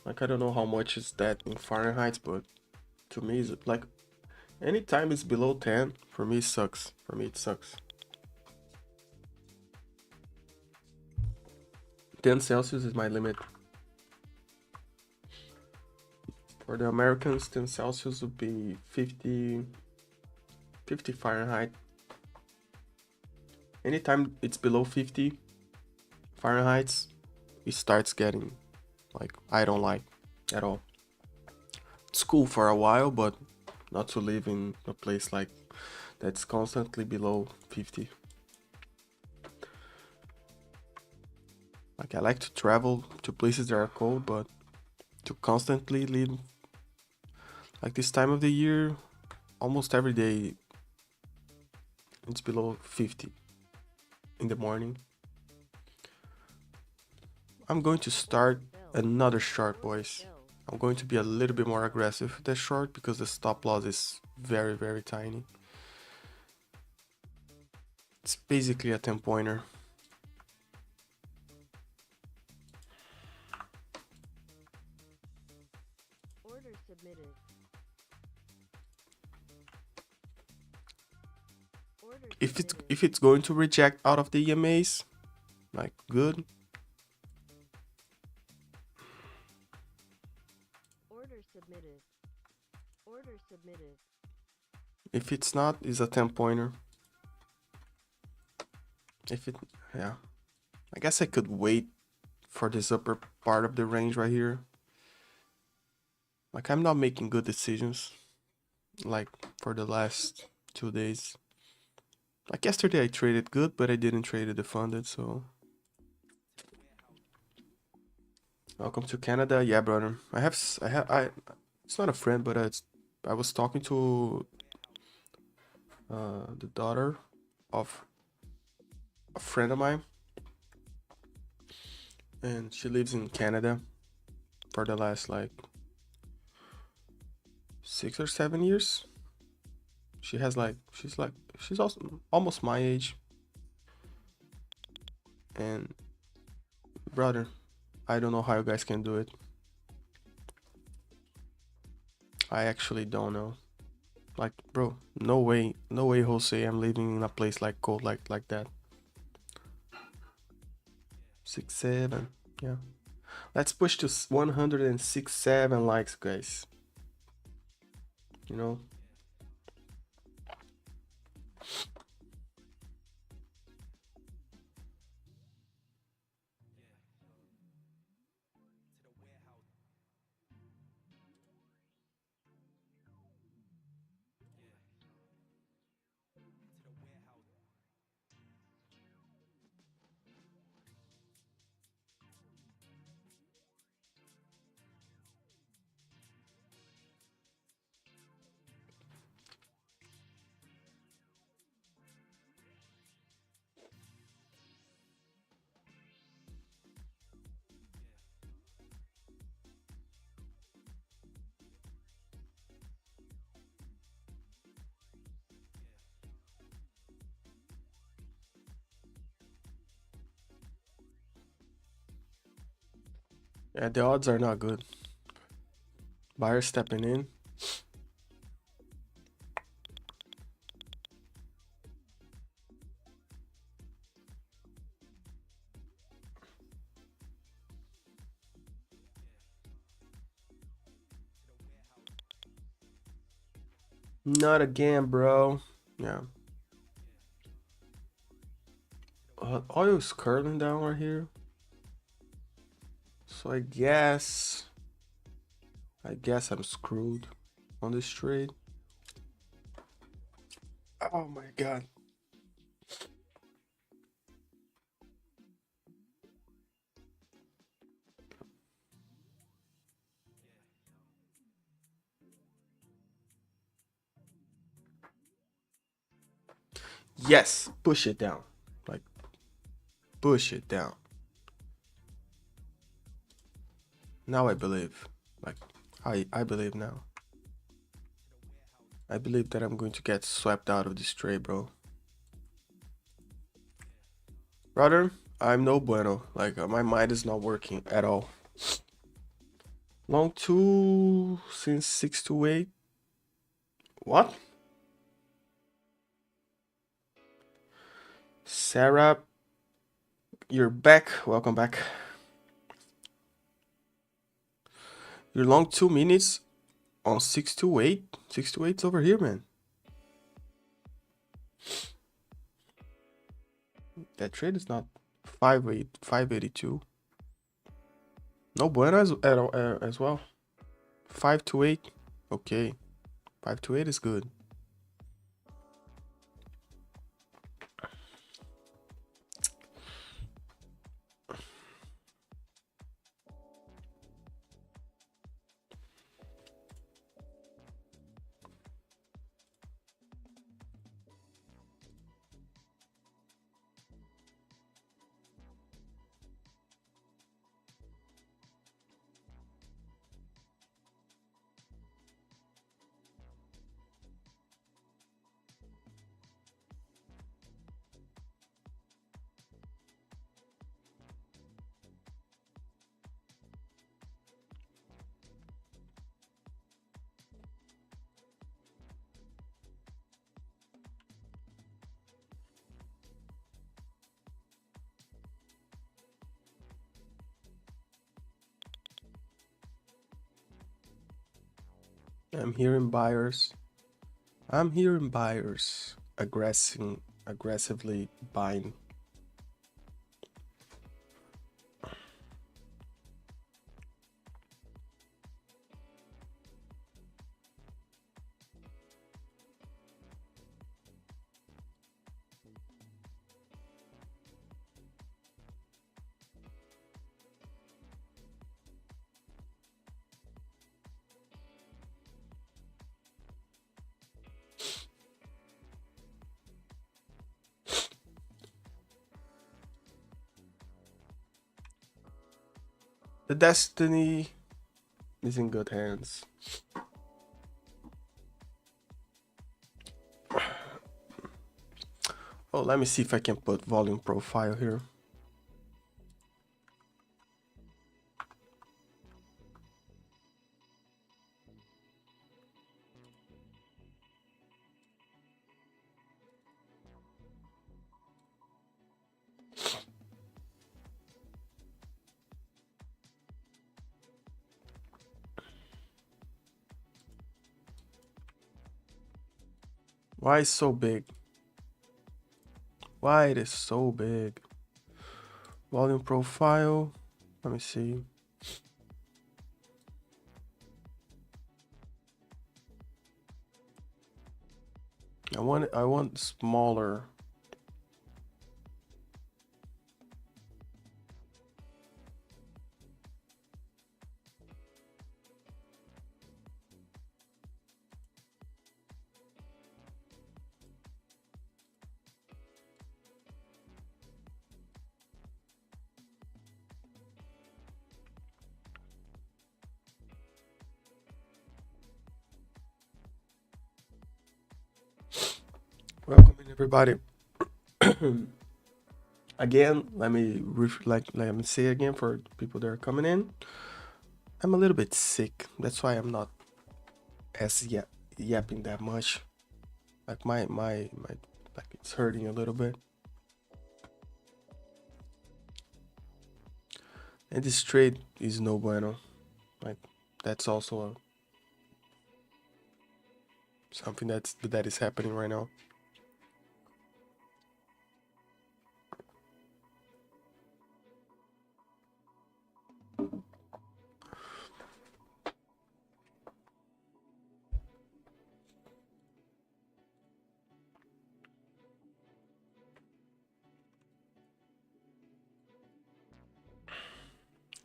Like, I don't know how much is that in Fahrenheit, but to me, it's like anytime it's below 10, for me, it sucks. For me, it sucks. 10 Celsius is my limit. For the Americans, 10 Celsius would be 50 Fahrenheit. Anytime it's below 50 Fahrenheit, it starts getting like I don't like at all. It's cool for a while, but not to live in a place like that's constantly below 50. Like I like to travel to places that are cold, but to constantly live like this time of the year, almost every day it's below 50 in the morning. I'm going to start another short, boys. I'm going to be a little bit more aggressive with that short because the stop loss is very, very tiny. It's basically a 10-pointer. Order submitted. Order submitted. If it's going to reject out of the EMAs, like good. Order submitted. Order submitted. If it's not, it's a 10-pointer. Yeah. I guess I could wait for this upper part of the range right here. Like I'm not making good decisions. Like for the last 2 days. Like yesterday I traded good, but I didn't trade it funded, so. Welcome to Canada. Yeah, brother. It's not a friend, but I was talking to the daughter of a friend of mine, and she lives in Canada for the last like 6 or 7 years. She's also almost my age. And brother, I don't know how you guys can do it. I actually don't know. Like, bro, no way, Jose, I'm living in a place like cold like that. 6, 7, yeah. Let's push to 106.7 likes, guys. You know. Yeah, the odds are not good. Buyer stepping in. Not again, bro. Yeah. Oil's curling down right here. So I guess I'm screwed on this trade. Oh my god. Yes, push it down. Like, push it down. Now I believe. Like, I believe now. I believe that I'm going to get swept out of this trade, bro. Brother, I'm no bueno. Like, my mind is not working at all. Long 2 since 6 to 8. What? Sarah, you're back. Welcome back. You're long 2 minutes on 6 to 8. 6 to 8's over here, man. That trade is not 582. No bueno as well. 5 to 8. Okay. 5 to 8 is good. I'm hearing buyers. Aggressively buying. The destiny is in good hands. Oh, let me see if I can put volume profile here. Why is so big? Why it is so big? Volume profile. Let me see. I want smaller. Welcome in everybody. Again, let me say again for people that are coming in. I'm a little bit sick. That's why I'm not as yapping that much. Like my like it's hurting a little bit. And this trade is no bueno. Like that's also something that is happening right now.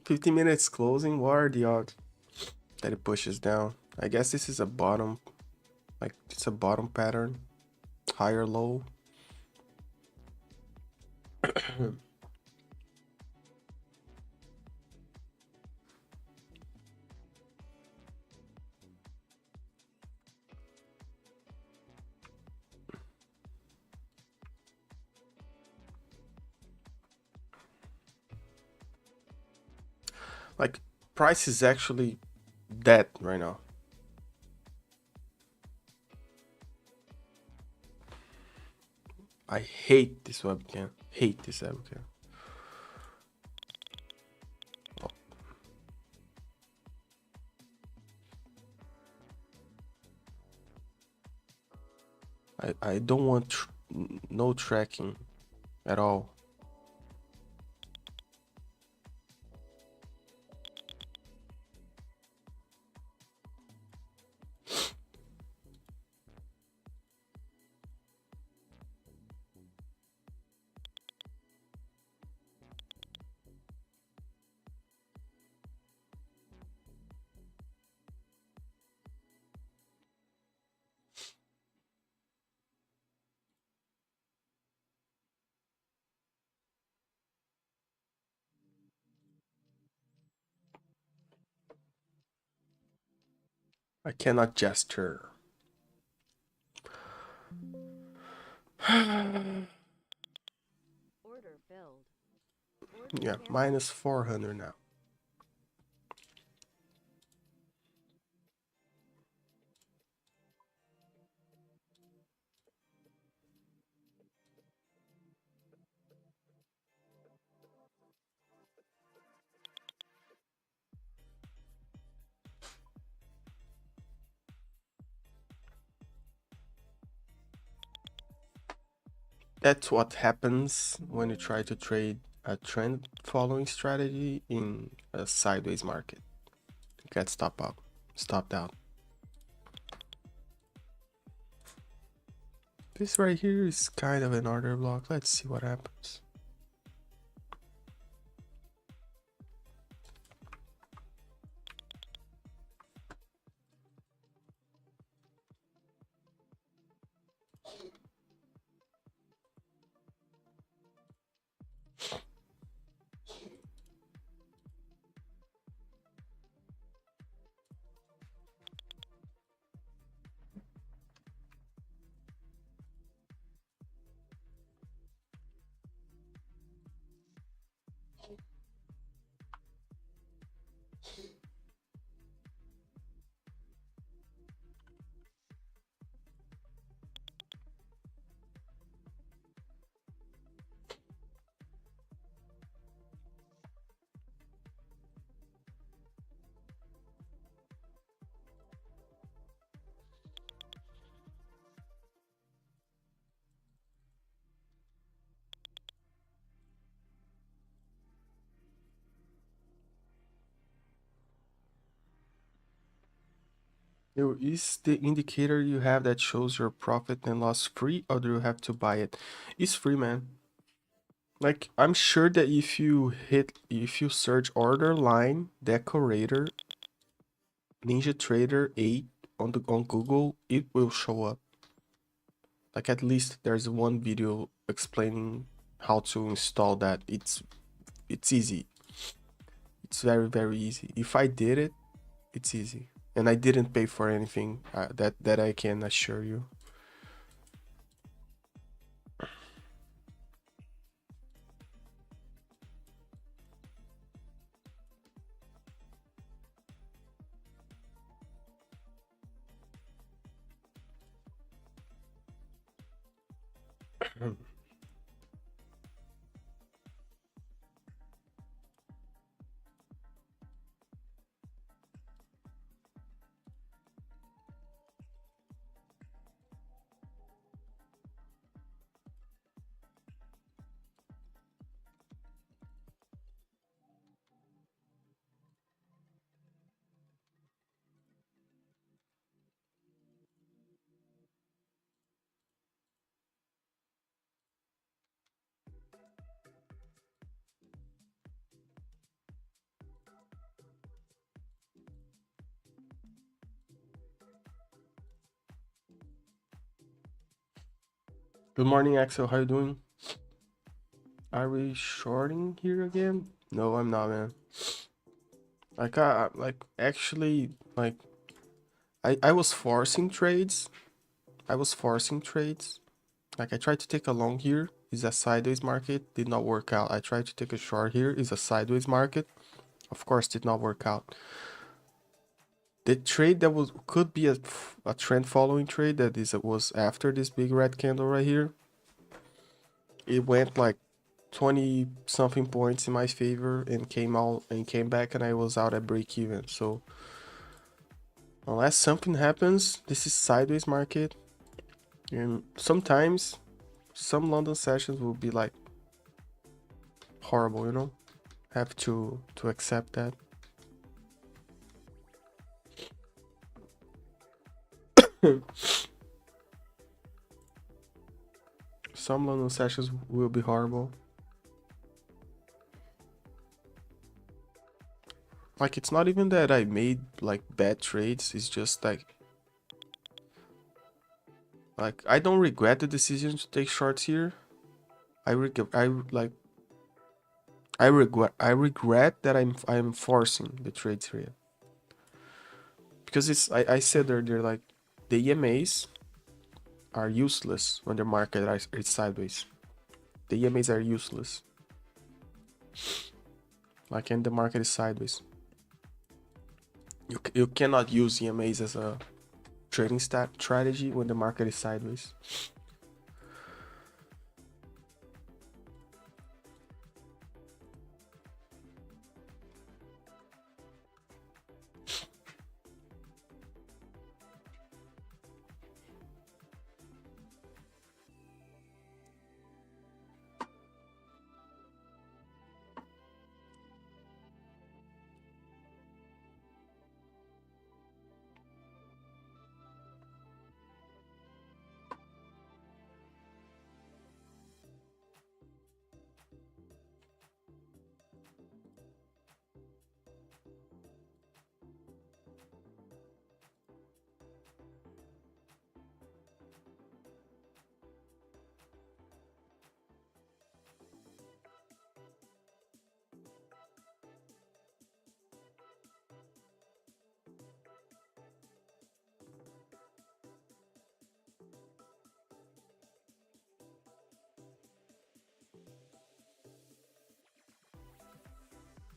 $15 minutes closing. What are the odds that it pushes down? I guess this is a bottom, like it's a bottom pattern, higher low. Like price is actually dead right now. I hate this webcam. Hate this webcam. I don't want no tracking at all. I cannot gesture. Order filled. Order Yeah, canceled. minus 400 now. That's what happens when you try to trade a trend following strategy in a sideways market. You get stopped out. This right here is kind of an order block. Let's see what happens. Is the indicator you have that shows your profit and loss free, or do you have to buy it? It's free, man. Like, I'm sure that if you search order line decorator Ninja Trader 8 on Google, it will show up. Like, at least there's one video explaining how to install that. It's easy. It's very, very easy. If I did it, it's easy. And I didn't pay for anything, that I can assure you. Good morning, Axel. How you doing? Are we shorting here again? No, I'm not, man. Like, actually, like, I was forcing trades. Like, I tried to take a long here. It's a sideways market. Did not work out. I tried to take a short here. It's a sideways market. Of course, did not work out. The trade that could be a trend following trade that was after this big red candle right here. It went like 20 something points in my favor and came back, and I was out at break even. So unless something happens, this is sideways market, and sometimes some London sessions will be like horrible, you know. Have to accept that. Some London sessions will be horrible. Like, it's not even that I made like bad trades, it's just like I don't regret the decision to take shorts here. I regret that I'm forcing the trades here. Because I said earlier, like, the EMAs are useless when the market is sideways. The EMAs are useless. Like, and the market is sideways. You cannot use EMAs as a trading strategy when the market is sideways.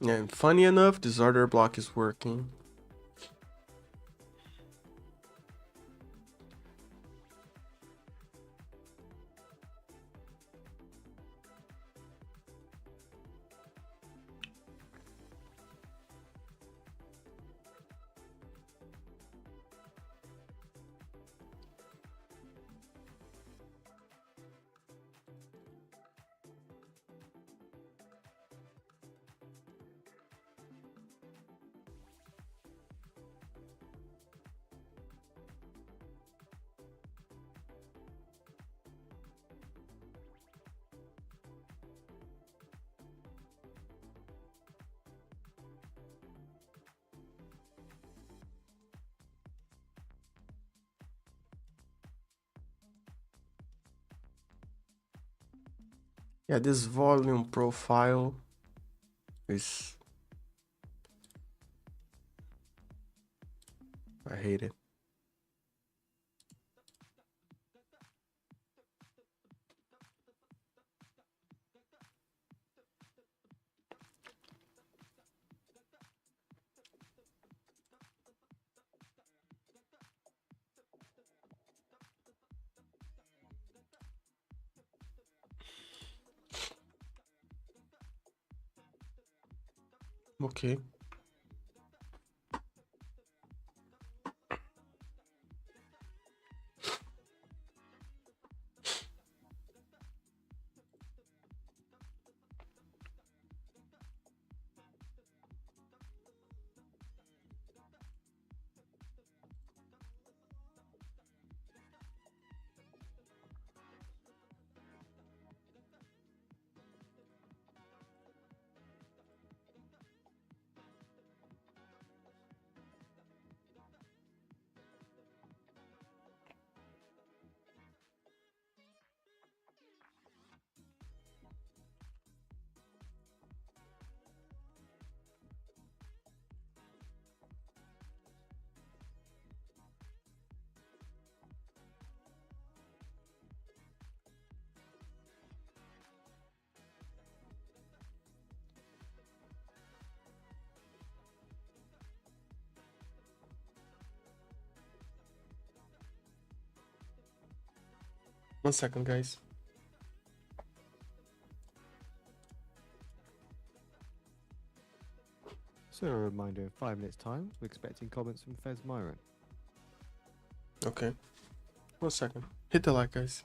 And funny enough, this order block is working. Yeah, this volume profile is... I hate it. Okay. One second, guys. So a reminder, in 5 minutes' time, we're expecting comments from Fez Myron. Okay. 1 second. Hit the like, guys.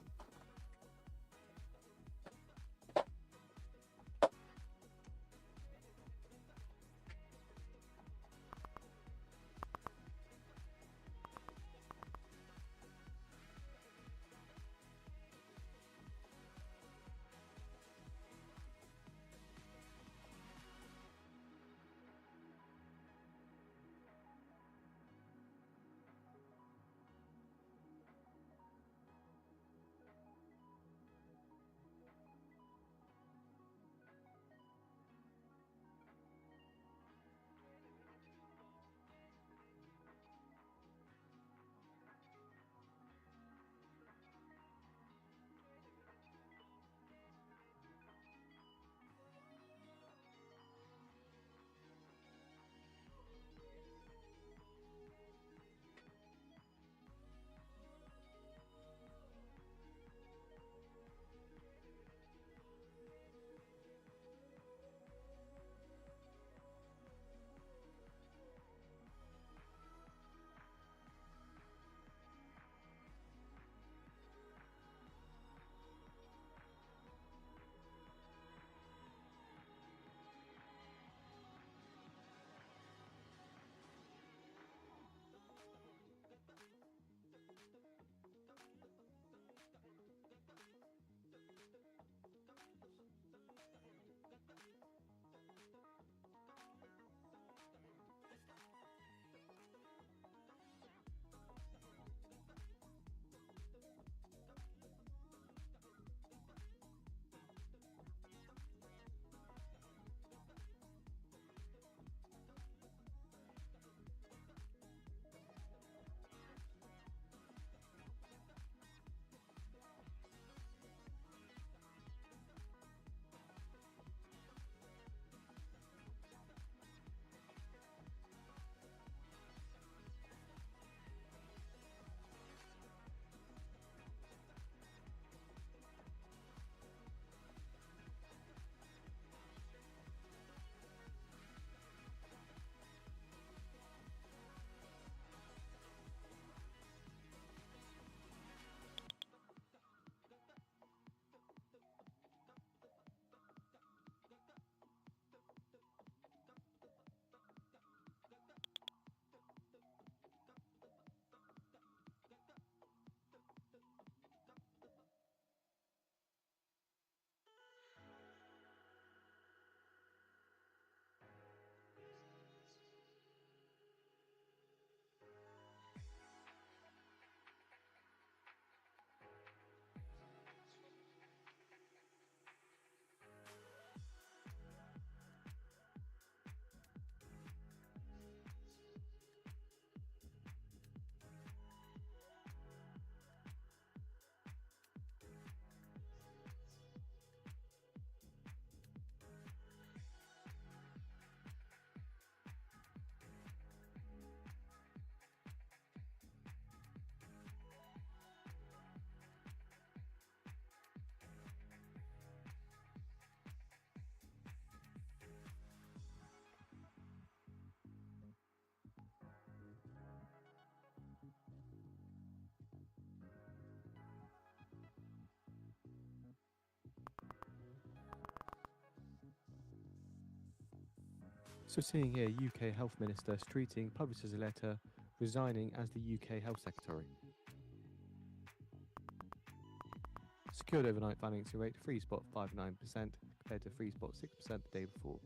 So seeing here, UK Health Minister Streeting publishes a letter resigning as the UK Health Secretary. Secured overnight financing rate, free spot 5.9% compared to free spot 6% the day before.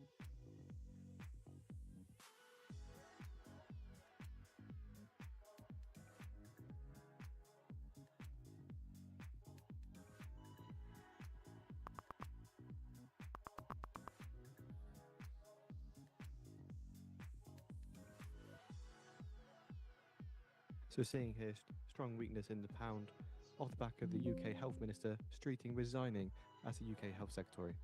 So seeing here strong weakness in the pound off the back of the UK Health Minister Streeting resigning as the UK Health Secretary.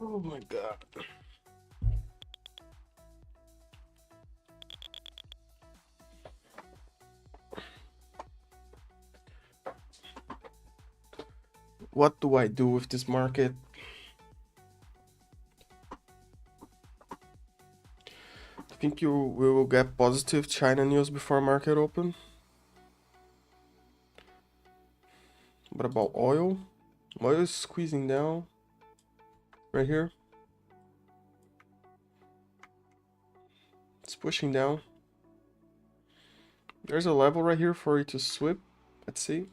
Oh my god. What do I do with this market? I think we will get positive China news before market open. What about oil? Oil is squeezing down right here. It's pushing down. There's a level right here for it to sweep. Let's see.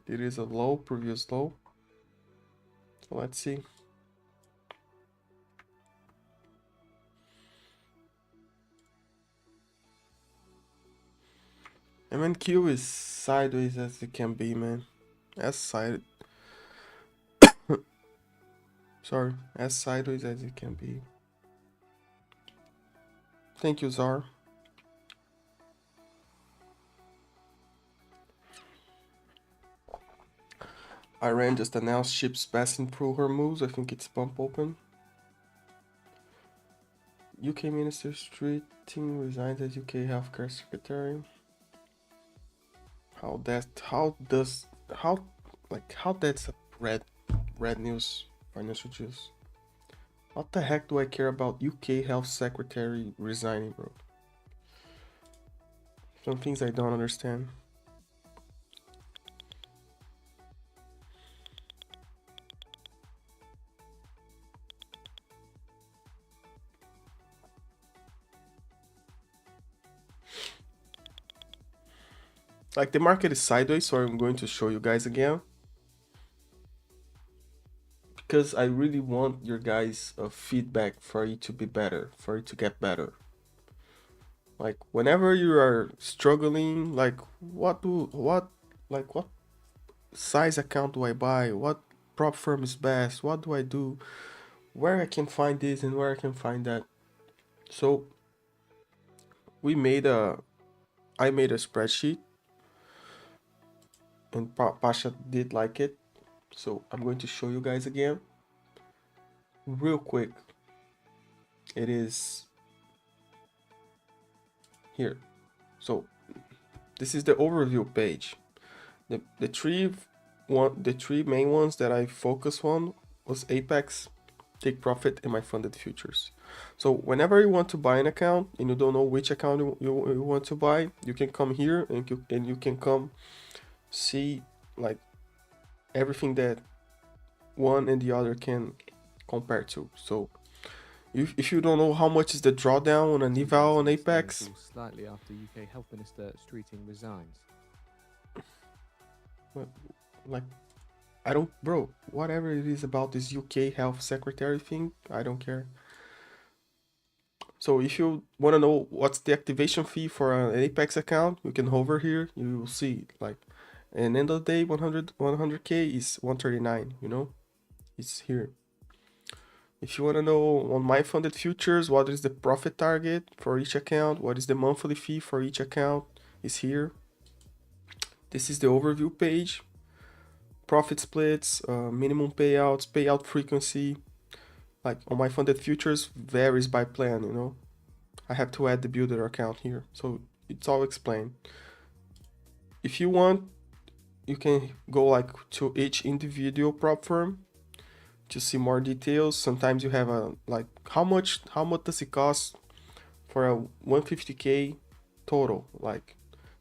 It is a low, previous low. So let's see. MNQ is sideways as it can be, man. As sideways as it can be. Thank you, Czar. Iran just announced ships passing through Hormuz. I think it's bump open. UK Minister Streeting resigns as UK Healthcare Secretary. How that's a red news financial juice. What the heck do I care about UK Health Secretary resigning, bro? Some things I don't understand. Like, the market is sideways, so I'm going to show you guys again. Because I really want your guys' feedback for it to be better, for it to get better. Like, whenever you are struggling, like, what size account do I buy? What prop firm is best? What do I do? Where I can find this and where I can find that? So I made a spreadsheet, and Pasha did like it. So I'm going to show you guys again real quick. It is here. So this is the overview page. The three main ones that I focus on was Apex, take profit in my funded futures. So whenever you want to buy an account and you don't know which account you want to buy, you can come here and you can come see like everything that one and the other can compare to. So if you don't know how much is the drawdown on an eval on Apex, slightly after UK Health Minister Streeting resigns. like I don't, bro, whatever it is about this UK Health Secretary thing, I don't care. So if you want to know what's the activation fee for an Apex account, you can hover here, you will see like, and end of the day, 100k is 139, you know, it's here. If you want to know on my funded futures, what is the profit target for each account, what is the monthly fee for each account, is here. This is the overview page. Profit splits, minimum payouts, payout frequency. Like on my funded futures varies by plan, you know. I have to add the builder account here, so it's all explained. If you want, you can go like to each individual prop firm to see more details. Sometimes you have a like how much does it cost for a 150k total? Like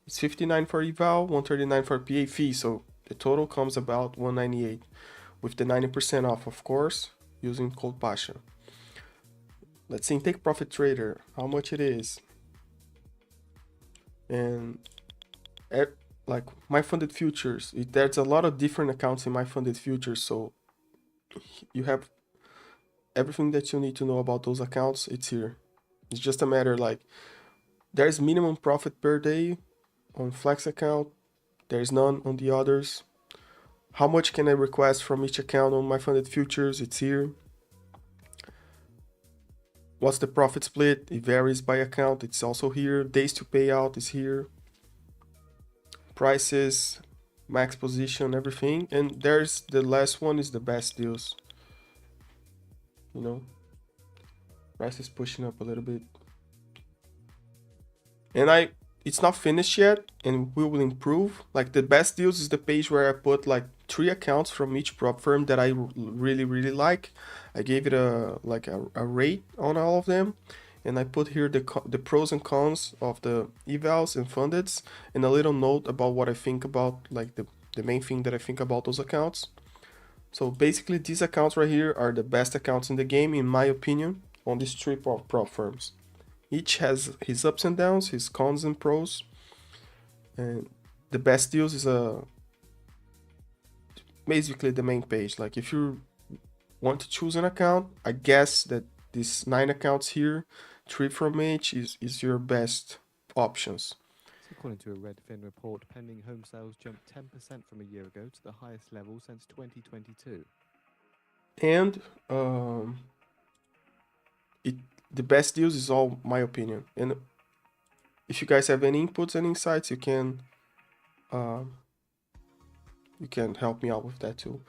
it's 59 for eval, 139 for PA fee, so the total comes about 198 with the 90% off, of course, using code Pasha. Let's see, take profit trader, how much it is. And like my funded futures, there's a lot of different accounts in my funded futures, so you have everything that you need to know about those accounts. It's here. It's just a matter like there's minimum profit per day on Flex account. There's none on the others. How much can I request from each account on my funded futures? It's here. What's the profit split? It varies by account. It's also here. Days to pay out is here. Prices, max position, everything. And there's the last one is the best deals. You know, price is pushing up a little bit. And it's not finished yet, and we will improve. Like the best deals is the page where I put like 3 accounts from each prop firm that I really like. I gave it a rate on all of them, and I put here the pros and cons of the evals and fundeds, and a little note about what I think about like the main thing that I think about those accounts. So basically these accounts right here are the best accounts in the game, in my opinion, on these 3 prop firms. Each has his ups and downs, his cons and pros. And the best deals is basically the main page. Like if you want to choose an account, I guess that these 9 accounts here, 3 from each, is your best options. According to a Redfin report, pending home sales jumped 10% from a year ago to the highest level since 2022. And the best deals is all my opinion. And if you guys have any inputs and insights, you can help me out with that too.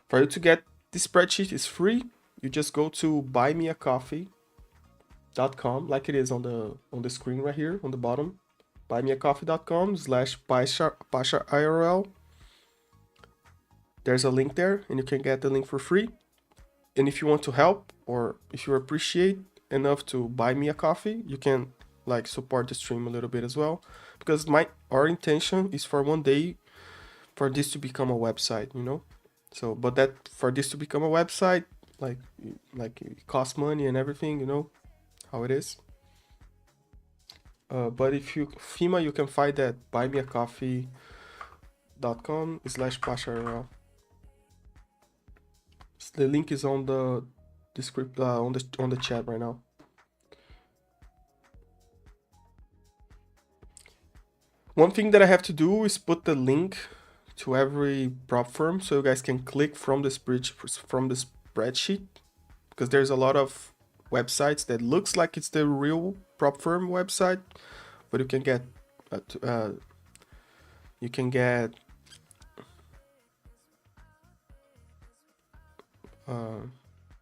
For you to get this spreadsheet, is free. You just go to buymeacoffee.com, like it is on the screen right here on the bottom. buymeacoffee.com/PashaIRL. There's a link there, and you can get the link for free. And if you want to help, or if you appreciate enough to buy me a coffee, you can like support the stream a little bit as well, because our intention is for one day for this to become a website, you know. So but that for this to become a website, like it costs money and everything, you know how it is. But if you FEMA, you can find that buymeacoffee.com/PashaIRL. The link is on the description on the chat right now. One thing that I have to do is put the link to every prop firm so you guys can click from the spreadsheet, because there's a lot of websites that looks like it's the real prop firm website, but you can get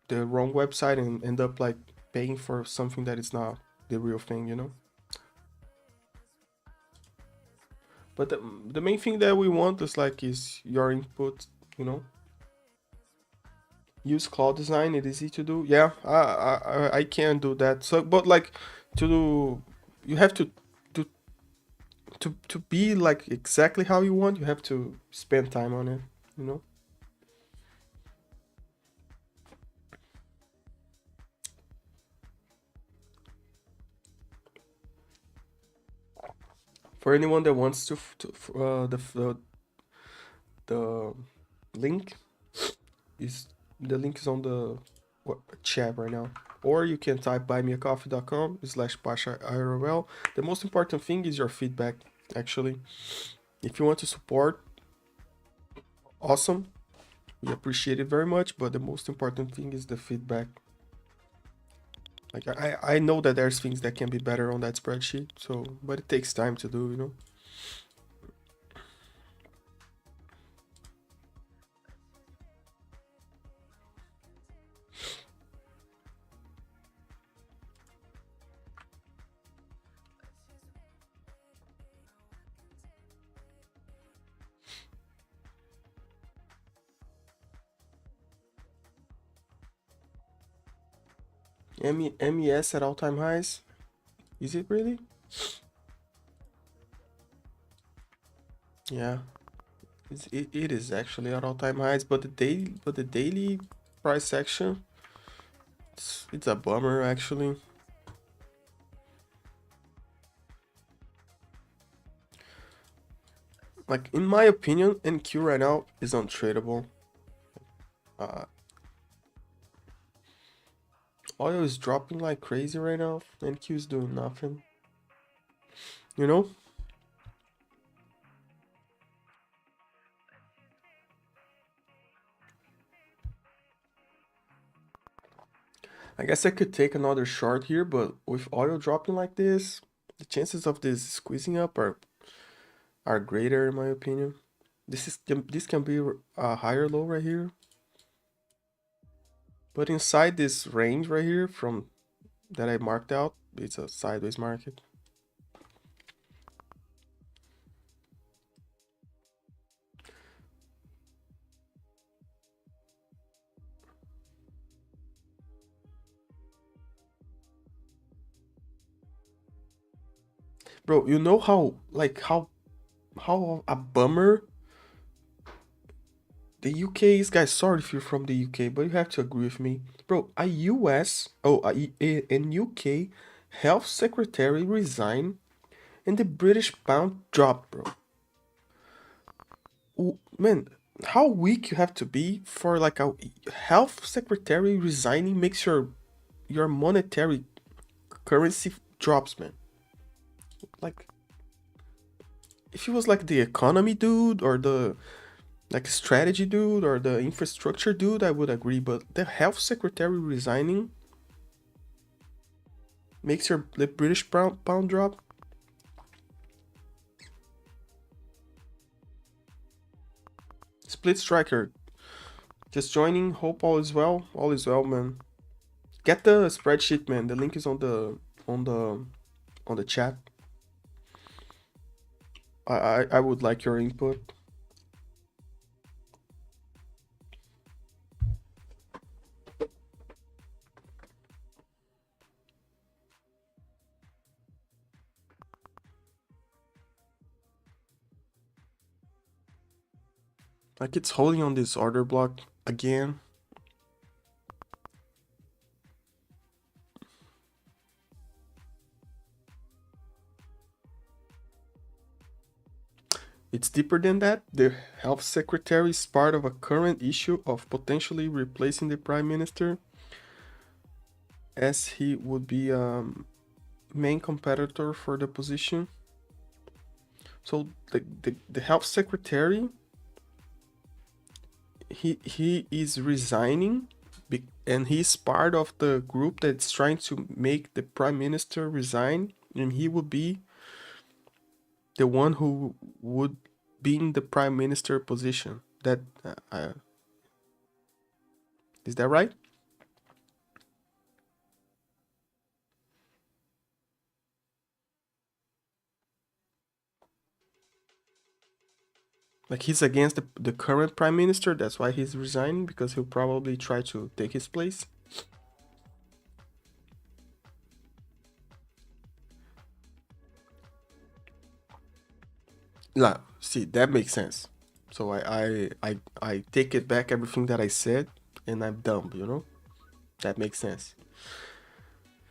the wrong website and end up like paying for something that is not the real thing, you know. But the main thing that we want is your input, you know. Use cloud design. It is easy to do. Yeah, I can do that. So, but like to do, you have to to be like exactly how you want. You have to spend time on it. You know. For anyone that wants the link is the link is on the chat right now, or you can type buymeacoffee.com/Pasha IRL. The most important thing is your feedback. Actually, if you want to support, awesome, we appreciate it very much. But the most important thing is the feedback. Like I know that there's things that can be better on that spreadsheet. So, but it takes time to do. You know. MES at all-time highs. Is it really? Yeah, it is actually at all-time highs, but the daily price action, it's a bummer actually. Like in my opinion, NQ right now is untradeable. Oil is dropping like crazy right now. NQ is doing nothing. You know? I guess I could take another short here, but with oil dropping like this, the chances of this squeezing up are greater in my opinion. This can be a higher low right here. But inside this range right here from that I marked out, it's a sideways market. Bro, you know how a bummer the UK is, guys. Sorry if you're from the UK, but you have to agree with me, bro. A UK health secretary resigned, and the British pound dropped, bro. Man, how weak you have to be for like a health secretary resigning makes your monetary currency drops, man. Like, if he was like the economy dude or the like strategy dude or the infrastructure dude, I would agree. But the health secretary resigning makes the British pound drop. Split striker, just joining. Hope all is well. All is well, man. Get the spreadsheet, man. The link is on the chat. I would like your input. Like it's holding on this order block again. It's deeper than that. The health secretary is part of a current issue of potentially replacing the prime minister, as he would be main competitor for the position. So the health secretary, he is resigning, and he's part of the group that's trying to make the prime minister resign, and he would be the one who would be in the prime minister position. That is that right? Like he's against the current prime minister. That's why he's resigning, because he'll probably try to take his place. Nah, see, that makes sense. So I take it back, everything that I said, and I'm dumb, you know? That makes sense.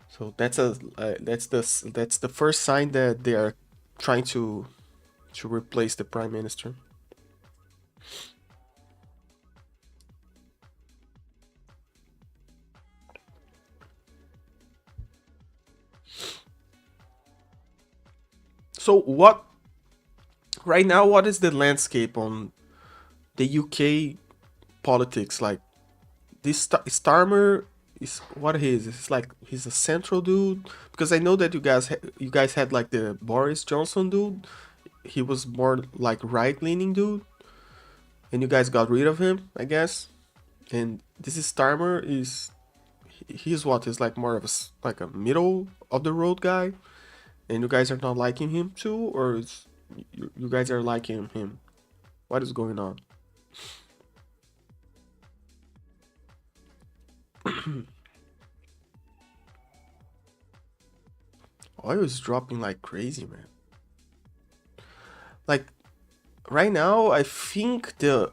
So that's the first sign that they are trying to replace the prime minister. So what right now, what is the landscape on the UK politics? Like this Starmer is what he is. It's like he's a central dude, because I know that you guys had like the Boris Johnson dude. He was more like right-leaning dude, and you guys got rid of him, I guess. And this is Starmer is he's what is like more of like a middle of the road guy, and you guys are not liking him too, or you guys are liking him? What is going on? Oil is dropping like crazy, man. Like right now, I think the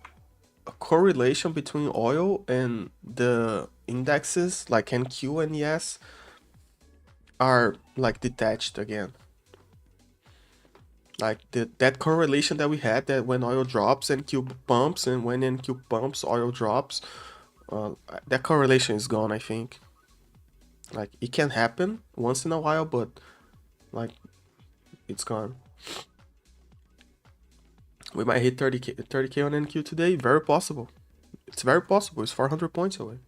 correlation between oil and the indexes like NQ and ES are like detached again. Like that correlation that we had, that when oil drops, NQ pumps, and when NQ pumps, oil drops. That correlation is gone, I think. Like it can happen once in a while, but like it's gone. We might hit 30k on NQ today. Very possible. It's very possible. It's 400 points away.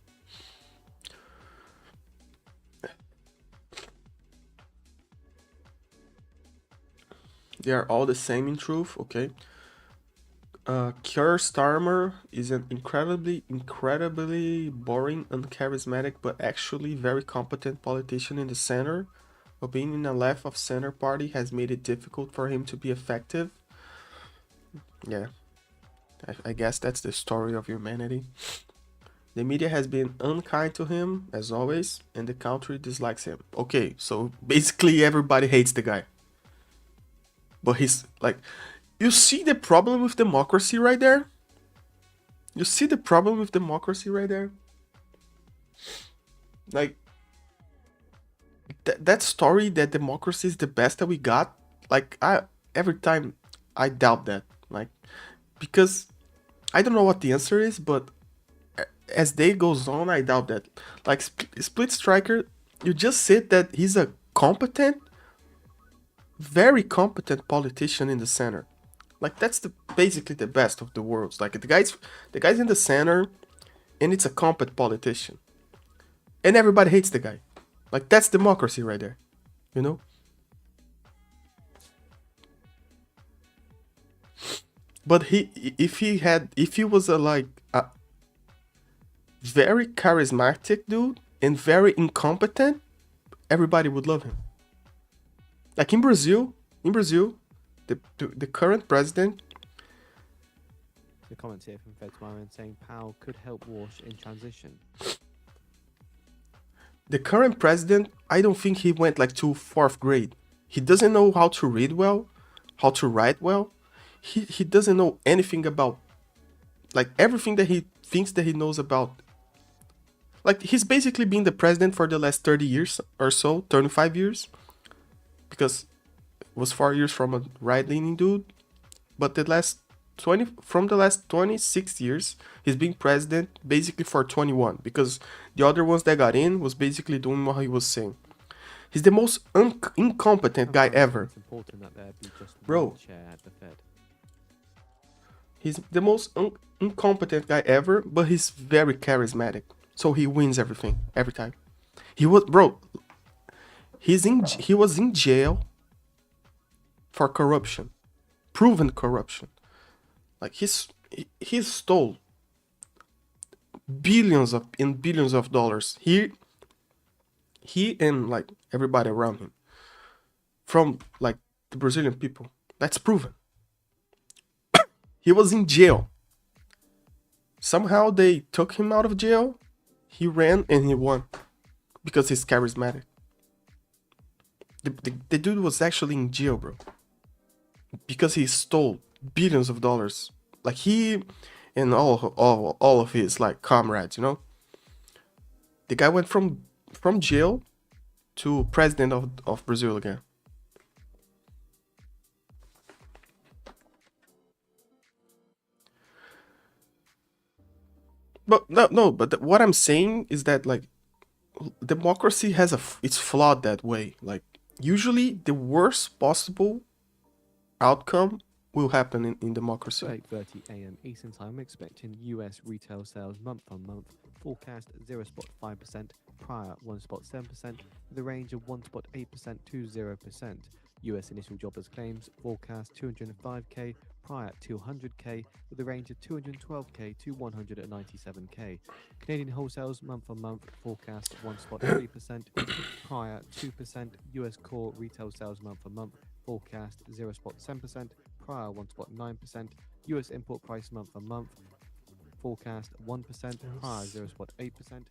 They are all the same in truth. Okay. Keir Starmer is an incredibly boring, uncharismatic, but actually very competent politician in the center. But being in a left of center party has made it difficult for him to be effective. Yeah, I guess that's the story of humanity. The media has been unkind to him, as always, and the country dislikes him. Okay, so basically everybody hates the guy. But he's like, you see the problem with democracy right there? You see the problem with democracy right there? Like, that story that democracy is the best that we got, like, every time I doubt that. Like, because I don't know what the answer is, but as day goes on, I doubt that. Like, Split Striker, you just said that he's a competent, very competent politician in the center. Like, that's basically the best of the worlds. Like, the guy's in the center, and it's a competent politician. And everybody hates the guy. Like, that's democracy right there. You know? But if he was a very charismatic dude and very incompetent, everybody would love him. Like in Brazil, the current president. The comments here from Fed Tomorrow saying Powell could help Walsh in transition. The current president, I don't think he went like to 4th grade. He doesn't know how to read well, how to write well. He doesn't know anything about, like, everything that he thinks that he knows about. Like, he's basically been the president for the last 30 years or so, 25 years. Because it was 4 years from a right-leaning dude. But from the last 26 years, he's been president basically for 21. Because the other ones that got in was basically doing what he was saying. He's the most incompetent guy ever. It's important that there be just Bro. one chair at the Fed. He's the most incompetent guy ever, but he's very charismatic. So he wins everything, every time. He was in jail for corruption. Proven corruption. Like he stole billions of dollars. He and like everybody around him. From like the Brazilian people. That's proven. He was in jail. Somehow they took him out of jail. He ran and he won because he's charismatic. The dude was actually in jail, bro, because he stole billions of dollars. Like he and all of his like comrades, you know. The guy went from jail to president of Brazil again. But no. But what I'm saying is that like democracy has it's flawed that way. Like usually the worst possible outcome will happen in democracy. 8:30 a.m. Eastern Time, expecting US retail sales month on month forecast 0.5%, prior 1.7%, with a range of 1.8% to 0%. US initial jobless claims forecast 205k, prior 200k, with a range of 212k to 197k. Canadian wholesales month on month forecast 1.3%, prior 2%. US core retail sales month on month forecast 0.7%, prior 1.9%. US import price month on month forecast 1%, prior 0.8%.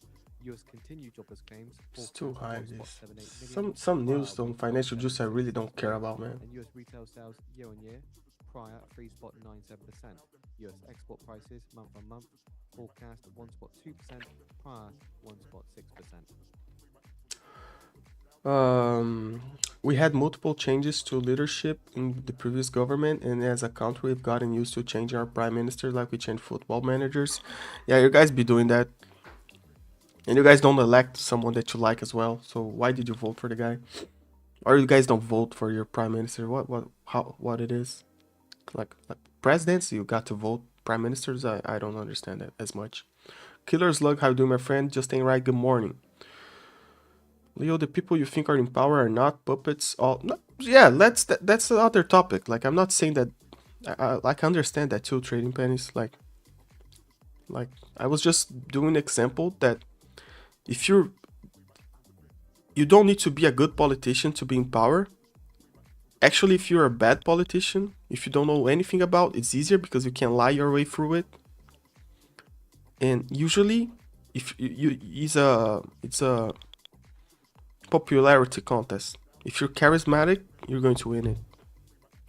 US continued jobless claims It's too high. This. 1.78 million, Some news prior on financial juice I 1.76%, really don't care about, man. and US retail sales year on year prior 3.97%. US export prices month on month forecast 1.2%, prior 1.6%. We had multiple changes to leadership in the previous government, and as a country, we've gotten used to changing our prime minister like we change football managers. Yeah, you guys be doing that, and you guys don't elect someone that you like as well. So why did you vote for the guy? Or you guys don't vote for your prime minister? What it is? Like presidents, you got to vote. Prime ministers, I don't understand that as much. Killer Slug, how you doing, my friend? Just ain't right. Good morning. Leo, the people you think are in power are not puppets. All no, yeah, that's another topic. Like I'm not saying that. I understand that too. Trading pennies, like I was just doing an example that if you don't need to be a good politician to be in power. Actually, if you're a bad politician, if you don't know anything about, it's easier because you can lie your way through it. And usually, if it's a popularity contest. If you're charismatic, you're going to win it.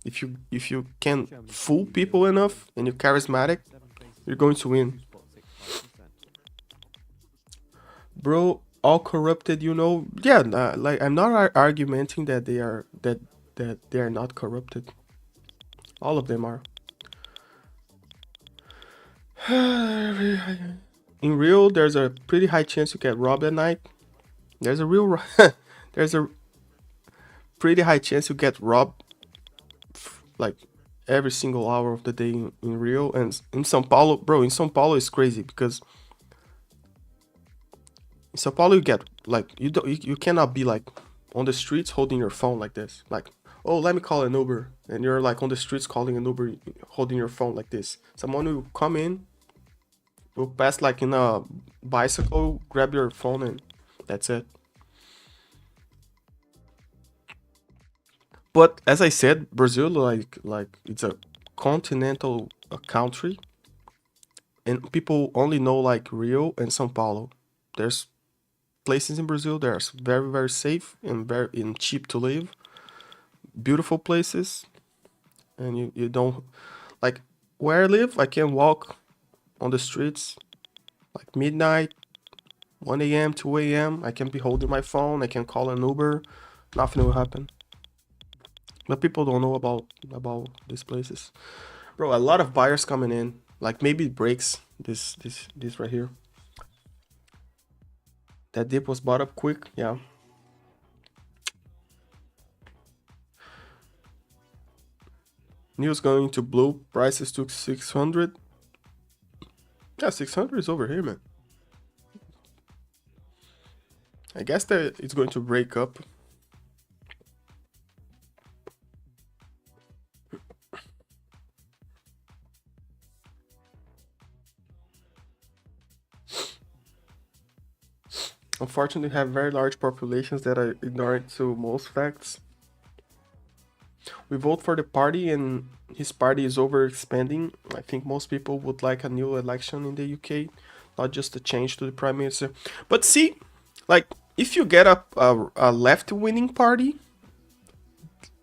If you can fool people enough and you're charismatic, you're going to win. Bro, all corrupted, you know. Yeah, like I'm not argumenting that they are that they are not corrupted. All of them are. In real, there's a pretty high chance you get robbed at night. There's a pretty high chance you get robbed like every single hour of the day in Rio. And in São Paulo, bro, in São Paulo it's crazy because in São Paulo you get like you cannot be like on the streets holding your phone like this, like, oh, let me call an Uber, and you're like on the streets calling an Uber holding your phone like this. Someone will come in, will pass like in a bicycle, grab your phone, and that's it. But as I said, Brazil, like it's a continental country, and people only know like Rio and São Paulo. There's places in Brazil that are very, very safe and very cheap to live. Beautiful places, and you don't like where I live. I can walk on the streets like midnight, 1 a.m., 2 a.m. I can be holding my phone. I can call an Uber. Nothing will happen. But people don't know about these places, bro. A lot of buyers coming in. Like maybe it breaks this right here. That dip was bought up quick, yeah. News going to blue. Prices took 600. Yeah, 600 is over here, man. I guess that it's going to break up. Unfortunately, we have very large populations that are ignorant to most facts. we vote for the party and his party is overexpending. I think most people would like a new election in the UK, not just a change to the prime minister. But see, like if you get a left-winning party,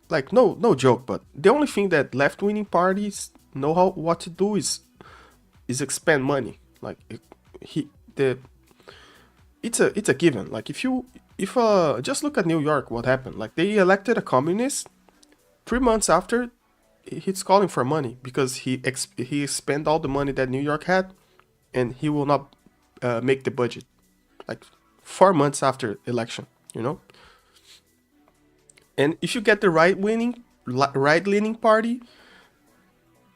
like no joke, but the only thing that left-winning parties know what to do is expend money. Like it's a given. Like if just look at New York, what happened? Like they elected a communist. 3 months after, he's calling for money because he spent all the money that New York had, and he will not make the budget. Like 4 months after election, you know. And if you get the right-leaning party,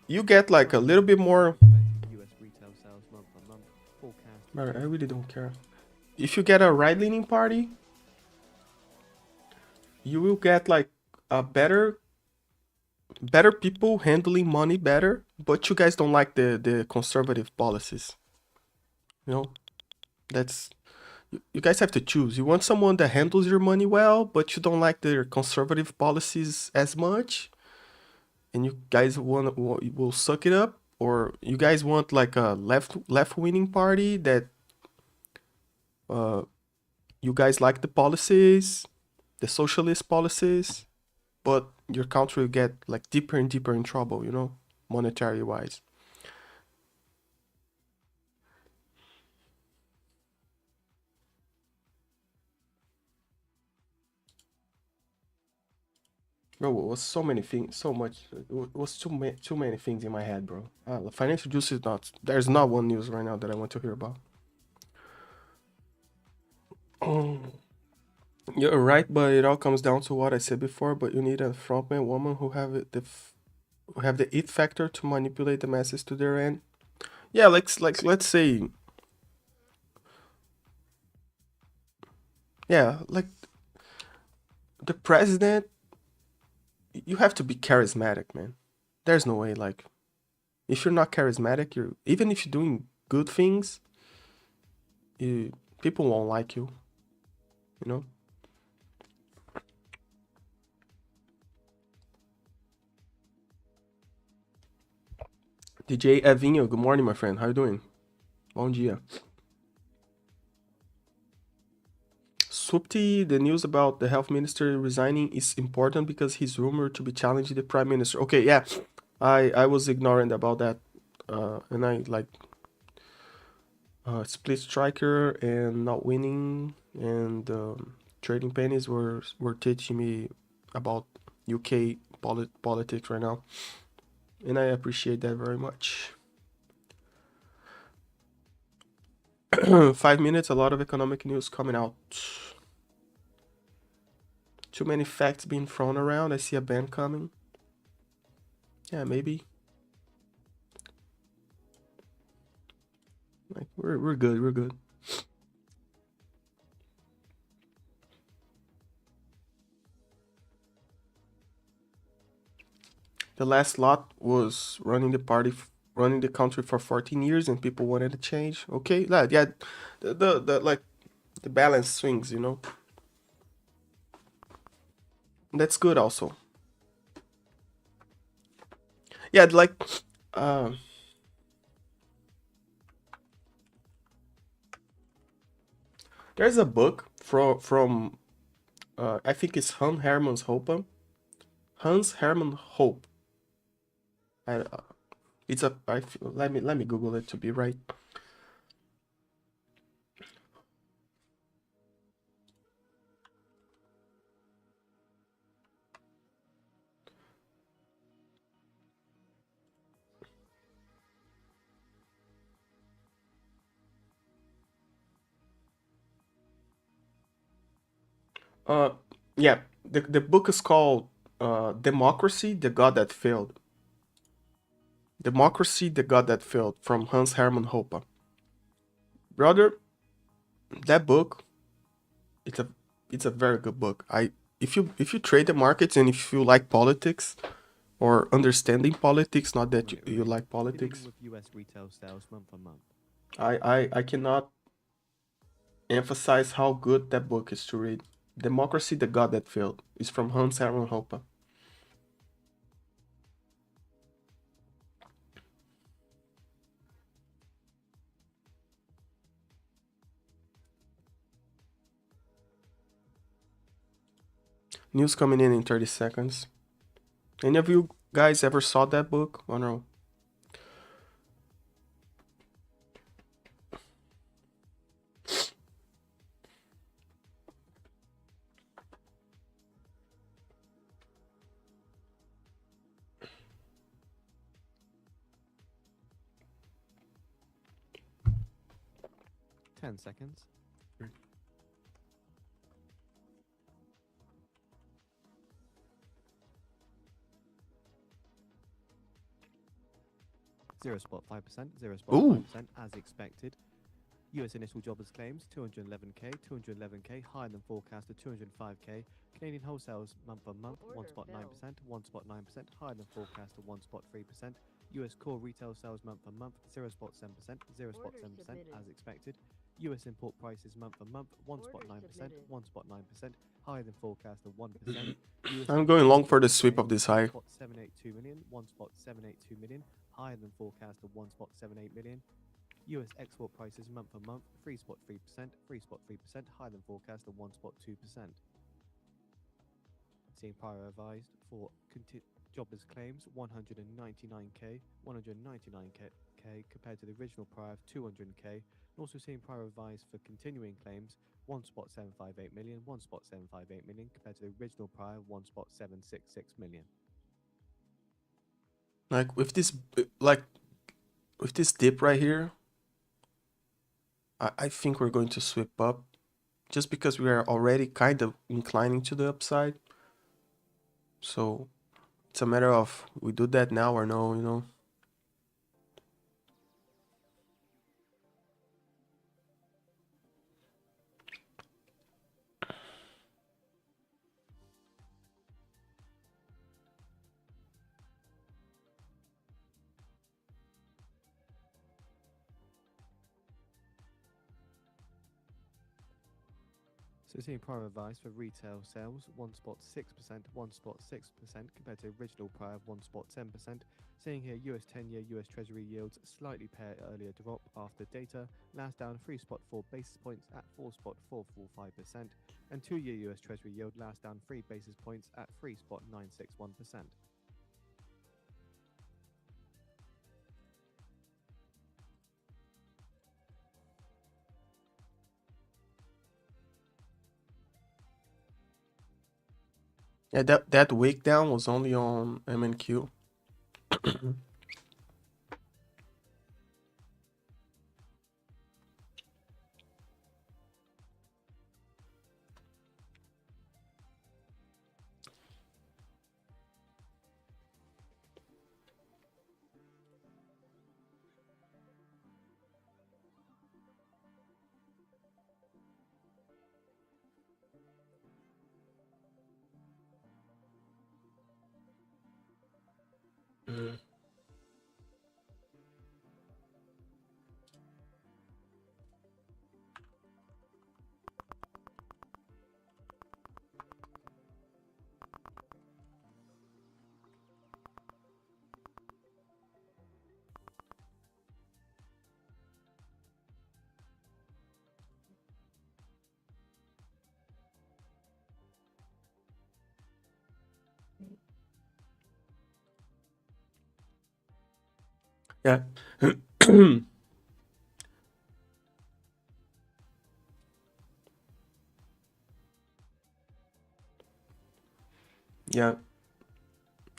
you get like a little bit more. US retail sales month on month forecast. I really don't care. If you get a right-leaning party, you will get like a better people handling money better, but you guys don't like the conservative policies. You know, that's you guys have to choose. You want someone that handles your money well, but you don't like their conservative policies as much, and you guys will suck it up, or you guys want like a left-leaning party that you guys like the policies, the socialist policies, but your country will get like deeper and deeper in trouble, you know, monetary wise. Bro, it was so many things, so much. It was too many things in my head, bro. Financial juice is not. There's not one news right now that I want to hear about. You're right, but it all comes down to what I said before. But you need a frontman woman who have the it factor to manipulate the masses to their end. Yeah, let's say. Yeah, like the president. You have to be charismatic, man. There's no way, like, if you're not charismatic, even if you're doing good things, people won't like you, you know? DJ Evinho, good morning, my friend. How you doing? Bom dia. Swifty, the news about the health minister resigning is important because he's rumored to be challenging the prime minister. Okay, yeah, I was ignorant about that, and I like split striker and not winning, and trading pennies were teaching me about UK politics right now, and I appreciate that very much. 5 minutes, a lot of economic news coming out. Too many facts being thrown around. I see a ban coming. Yeah, maybe. Like we're good. We're good. The last lot was running the country for 14 years, and people wanted to change. Okay, yeah, the like the balance swings, you know. That's good also. Yeah, like there's a book from I think it's Hans Hermann Hoppe. Hans Hermann Hoppe. Let me Google it to be right. Yeah, the book is called Democracy, the God That Failed. Democracy, the God That Failed, from Hans Hermann Hoppe. Brother, that book, it's a very good book. If you trade the markets and if you like politics or understanding politics, not that you like politics, With US retail sales month on month. I cannot emphasize how good that book is to read. Democracy, the God That Failed, is from Hans Hermann Hoppe. News coming in 30 seconds. Any of you guys ever saw that book? Oh no. Ten seconds. Zero spot 5%, 0.5% as expected. US initial jobless claims 211k, 211k higher than forecast of 205k. Canadian wholesales month on month 1.9%, 1.9% higher than forecast of 1.3%. US core retail sales month on month 0.7%, 0.7% as expected. US import prices month on month 1.9%, 1.9% higher than forecast of 1%. I'm going long for the sweep of this high. 1.782 million, 1.782 million higher than forecast of 1.78 million. US export prices month on month 3.3%, 3.3% higher than forecast of 1.2%. Seeing prior revised for jobless claims 199k, 199k compared to the original prior of 200k, and also seeing prior revised for continuing claims 1.758 million, 1.758 million compared to the original prior 1.766 million. Like with this dip right here, I think we're going to sweep up just because we are already kind of inclining to the upside. So it's a matter of we do that now or no, you know. So seeing prior revised for retail sales 1.6%, 1.6% compared to original prior of 1.10%. Seeing here US 10-year US Treasury yields slightly pair earlier drop after data, last down 3.4 basis points at 4.445%, and 2-year US Treasury yield last down 3 basis points at 3.961%. Yeah, that wick down was only on MNQ. Yeah. Yeah.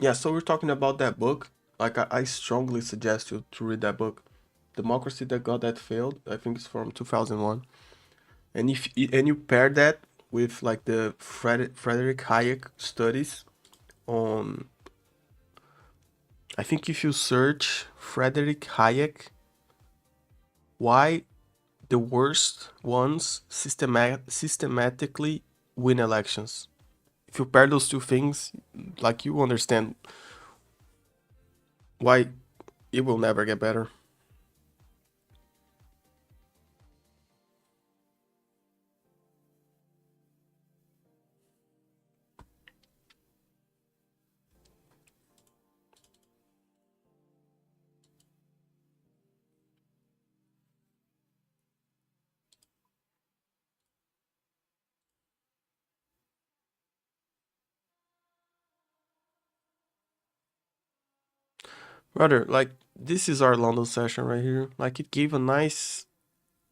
Yeah, so we're talking about that book. Like I strongly suggest you to read that book. Democracy That God That Failed. I think it's from 2001. And and you pair that with like the Frederick Hayek studies on, I think if you search Frederick Hayek, why the worst ones systematically win elections. If you pair those two things, like you understand why it will never get better. Brother, like, this is our London session right here. Like, it gave a nice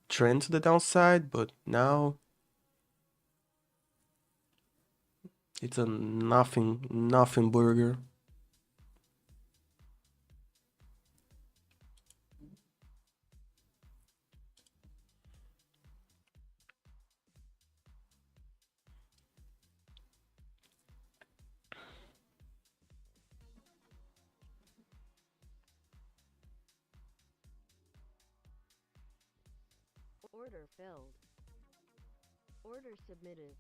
trend to the downside, but now it's a nothing burger. Order filled. Order submitted.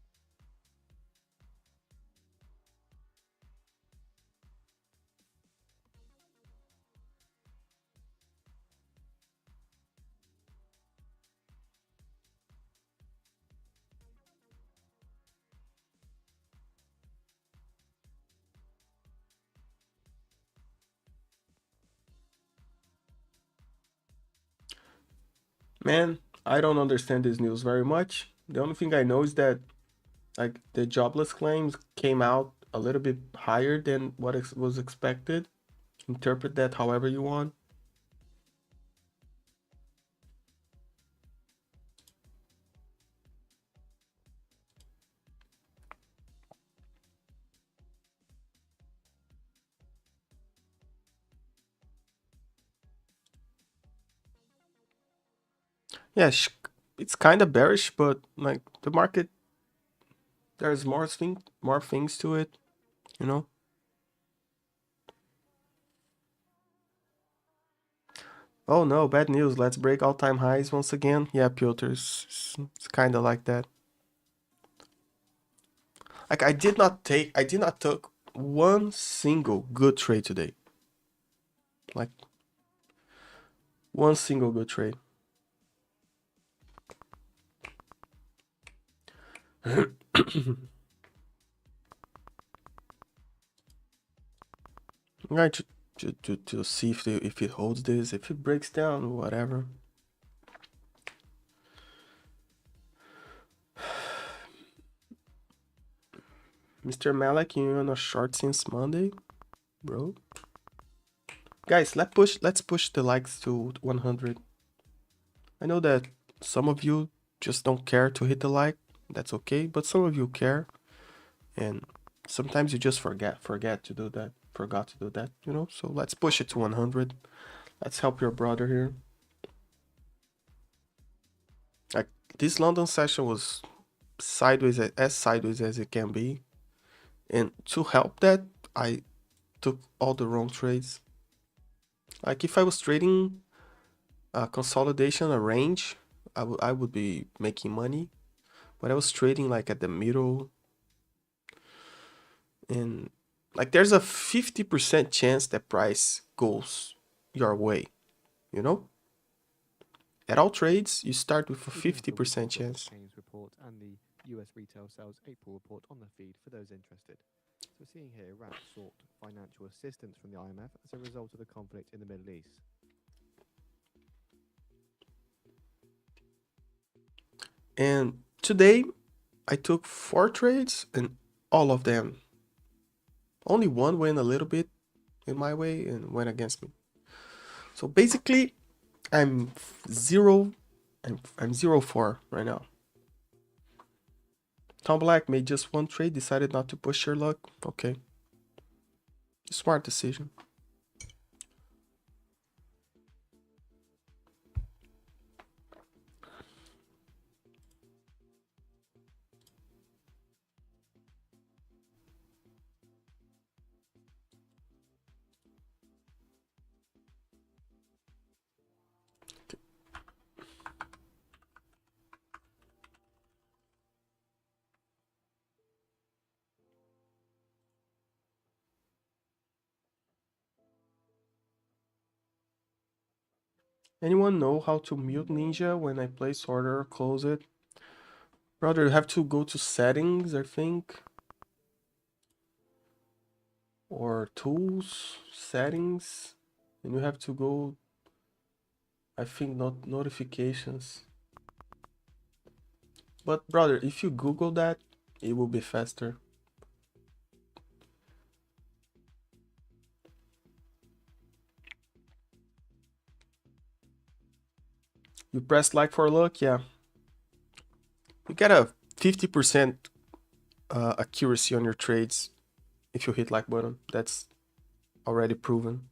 Man, I don't understand this news very much. The only thing I know is that like the jobless claims came out a little bit higher than what was expected. Interpret that however you want. Yeah, it's kind of bearish, but like the market, there's more things to it, you know. Oh no, bad news. Let's break all-time highs once again. Yeah, Piotr, it's kind of like that. Like I did not took one single good trade today. Like one single good trade. I'm going to see if it holds this, if it breaks down, whatever. Mr. Malek, you on a short since Monday, bro? Guys, let's push the likes to 100. I know that some of you just don't care to hit the like. That's okay, but some of you care, and sometimes you just forgot to do that. Forgot to do that, you know? So let's push it to 100. Let's help your brother here. Like this London session was sideways as it can be. And to help that, I took all the wrong trades. Like if I was trading a consolidation, a range, I would be making money. But I was trading like at the middle. And like there's a 50% chance that price goes your way, you know? At all trades, you start with a 50% chance. Report and the US retail sales April report on the feed for those interested. So seeing here, Iraq sought financial assistance from the IMF as a result of the conflict in the Middle East. And today, I took 4 trades and all of them, only one went a little bit in my way and went against me. So basically, I'm 0-4 right now. Tom Black made just one trade, decided not to push your luck. Okay. Smart decision. Anyone know how to mute Ninja when I place order or close it? Brother, you have to go to settings, I think. Or tools, settings. And you have to go, I think, not notifications. But brother, if you Google that, it will be faster. You press like for luck, yeah. You get a 50% accuracy on your trades if you hit like button. That's already proven.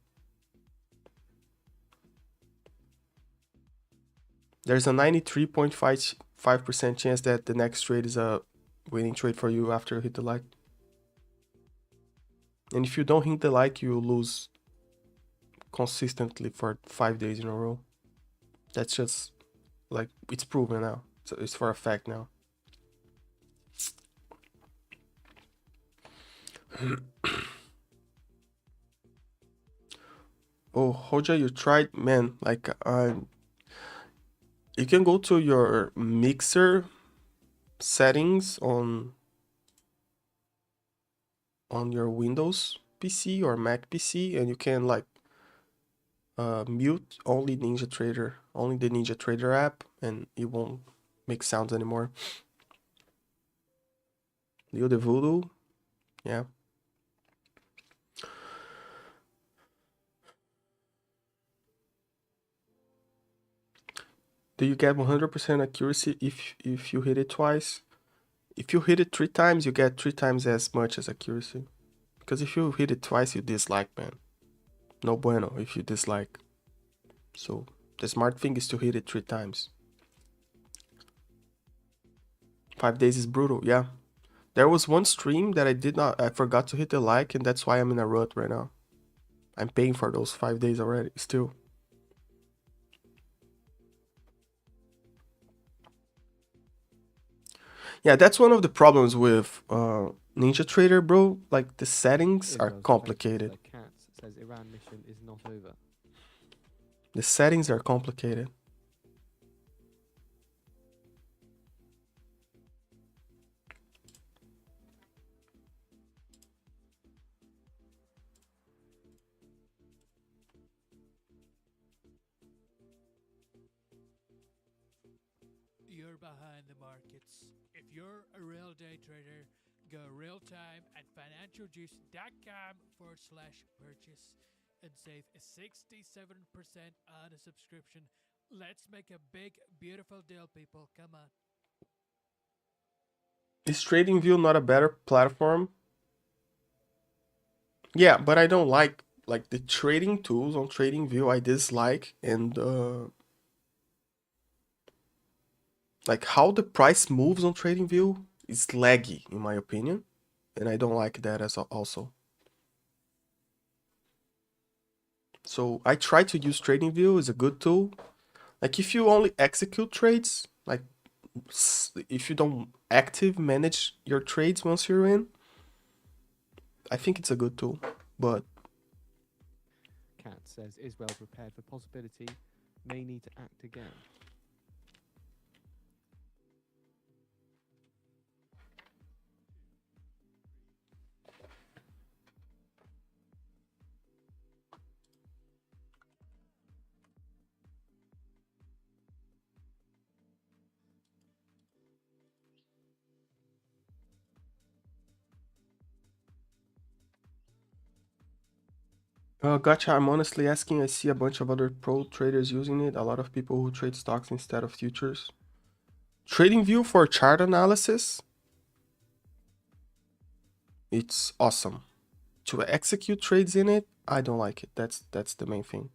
There's a 93.55% chance that the next trade is a winning trade for you after you hit the like. And if you don't hit the like, you lose consistently for 5 days in a row. That's just like, it's proven now. So it's for a fact now. Oh, Hoja, you tried, man. Like, you can go to your mixer settings on your Windows PC or Mac PC, and you can like mute only the Ninja Trader app, and it won't make sounds anymore. Leo the Voodoo, yeah. Do you get 100% accuracy if you hit it twice? If you hit it 3 times, you get 3 times as much as accuracy. Because if you hit it twice, you dislike, man. No bueno if you dislike. So the smart thing is to hit it 3 times. 5 days is brutal, yeah. There was one stream that I forgot to hit the like, and that's why I'm in a rut right now. I'm paying for those 5 days already, still. Yeah, that's one of the problems with Ninja Trader, bro. Like, the settings are complicated. Cats says Iran mission is not over. The settings are complicated. You're behind the markets. If you're a real day trader, go real time at financialjuice.com/purchase and save 67% on a subscription. Let's make a big, beautiful deal, people. Come on. Is TradingView not a better platform? Yeah, but I don't like the trading tools on TradingView. I dislike, and like how the price moves on TradingView is laggy in my opinion, and I don't like that as also. So I try to use TradingView as a good tool. Like if you only execute trades, like if you don't active manage your trades once you're in, I think it's a good tool. But Cat says Israel prepared for possibility, may need to act again. gotcha, I'm honestly asking. I see a bunch of other pro traders using it. A lot of people who trade stocks instead of futures. TradingView for chart analysis, it's awesome. To execute trades in it, I don't like it. That's the main thing.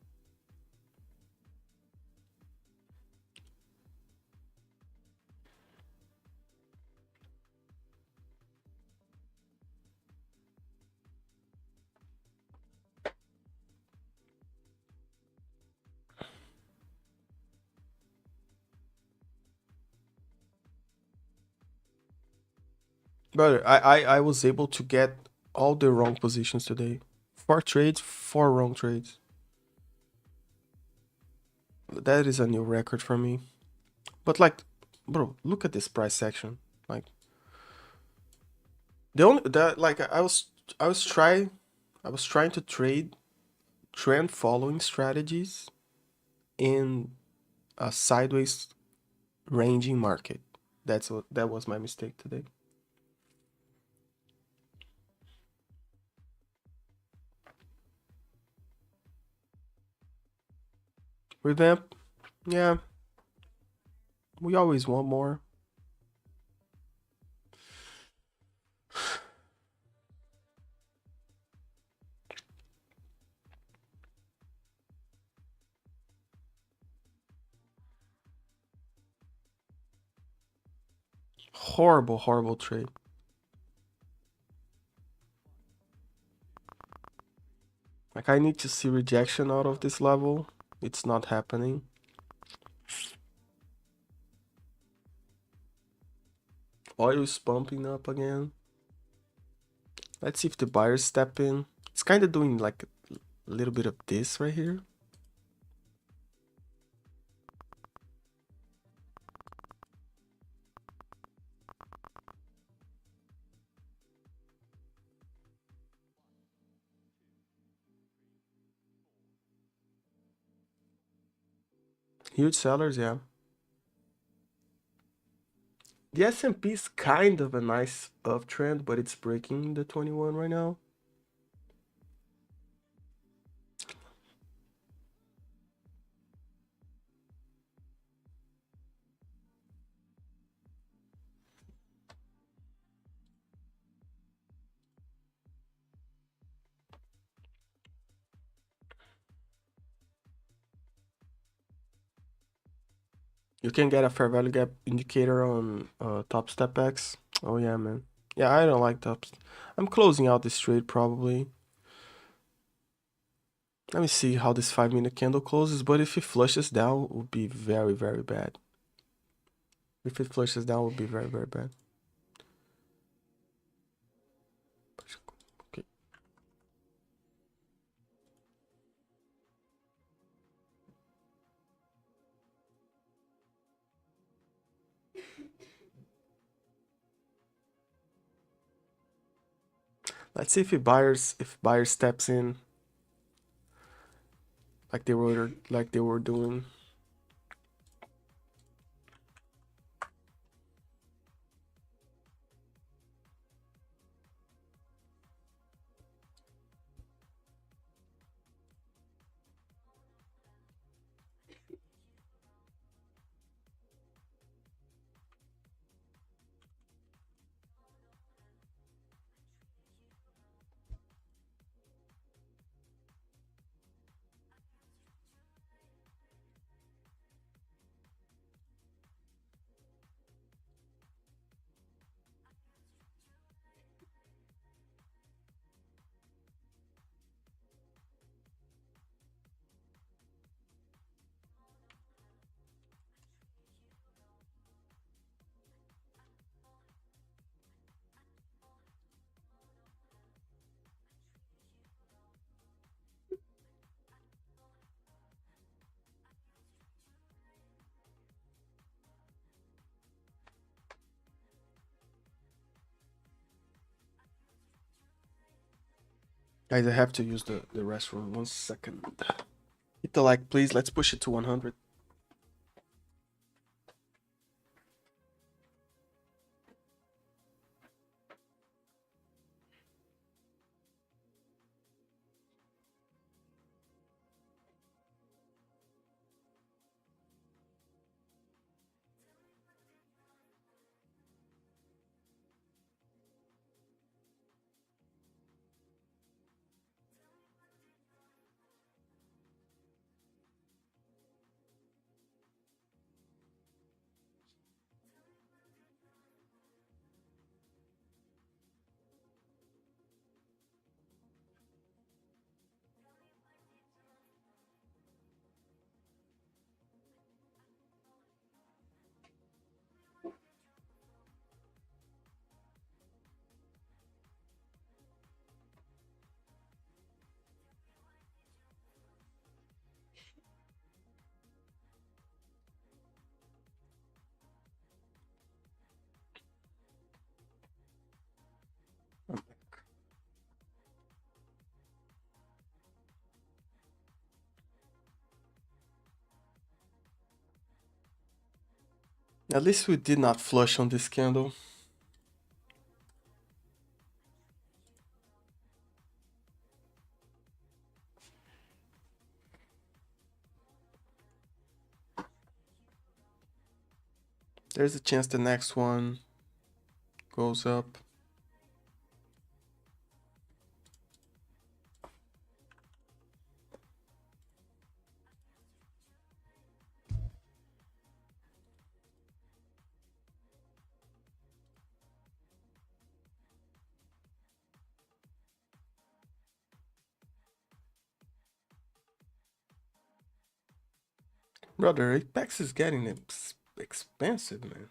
But I was able to get all the wrong positions today. 4 trades, 4 wrong trades. That is a new record for me. But like, bro, look at this price section. Like, I was trying to trade trend following strategies in a sideways ranging market. That was my mistake today. Revamp, yeah. We always want more. Horrible, horrible trade. Like, I need to see rejection out of this level. It's not happening. Oil is pumping up again. Let's see if the buyers step in. It's kind of doing like a little bit of this right here. Huge sellers, yeah. The S&P is kind of a nice uptrend, but it's breaking the 21 right now. You can get a fair value gap indicator on Top Step X. Oh yeah, man. Yeah, I don't like tops. I'm closing out this trade probably. Let me see how this 5-minute candle closes, but if it flushes down, it would be very, very bad. If it flushes down, it would be very, very bad. Okay. Let's see if buyer steps in like they were doing. Guys, I have to use the restroom. 1 second. Hit the like, please. Let's push it to 100. At least we did not flush on this candle. There's a chance the next one goes up. Brother, Apex is getting expensive, man.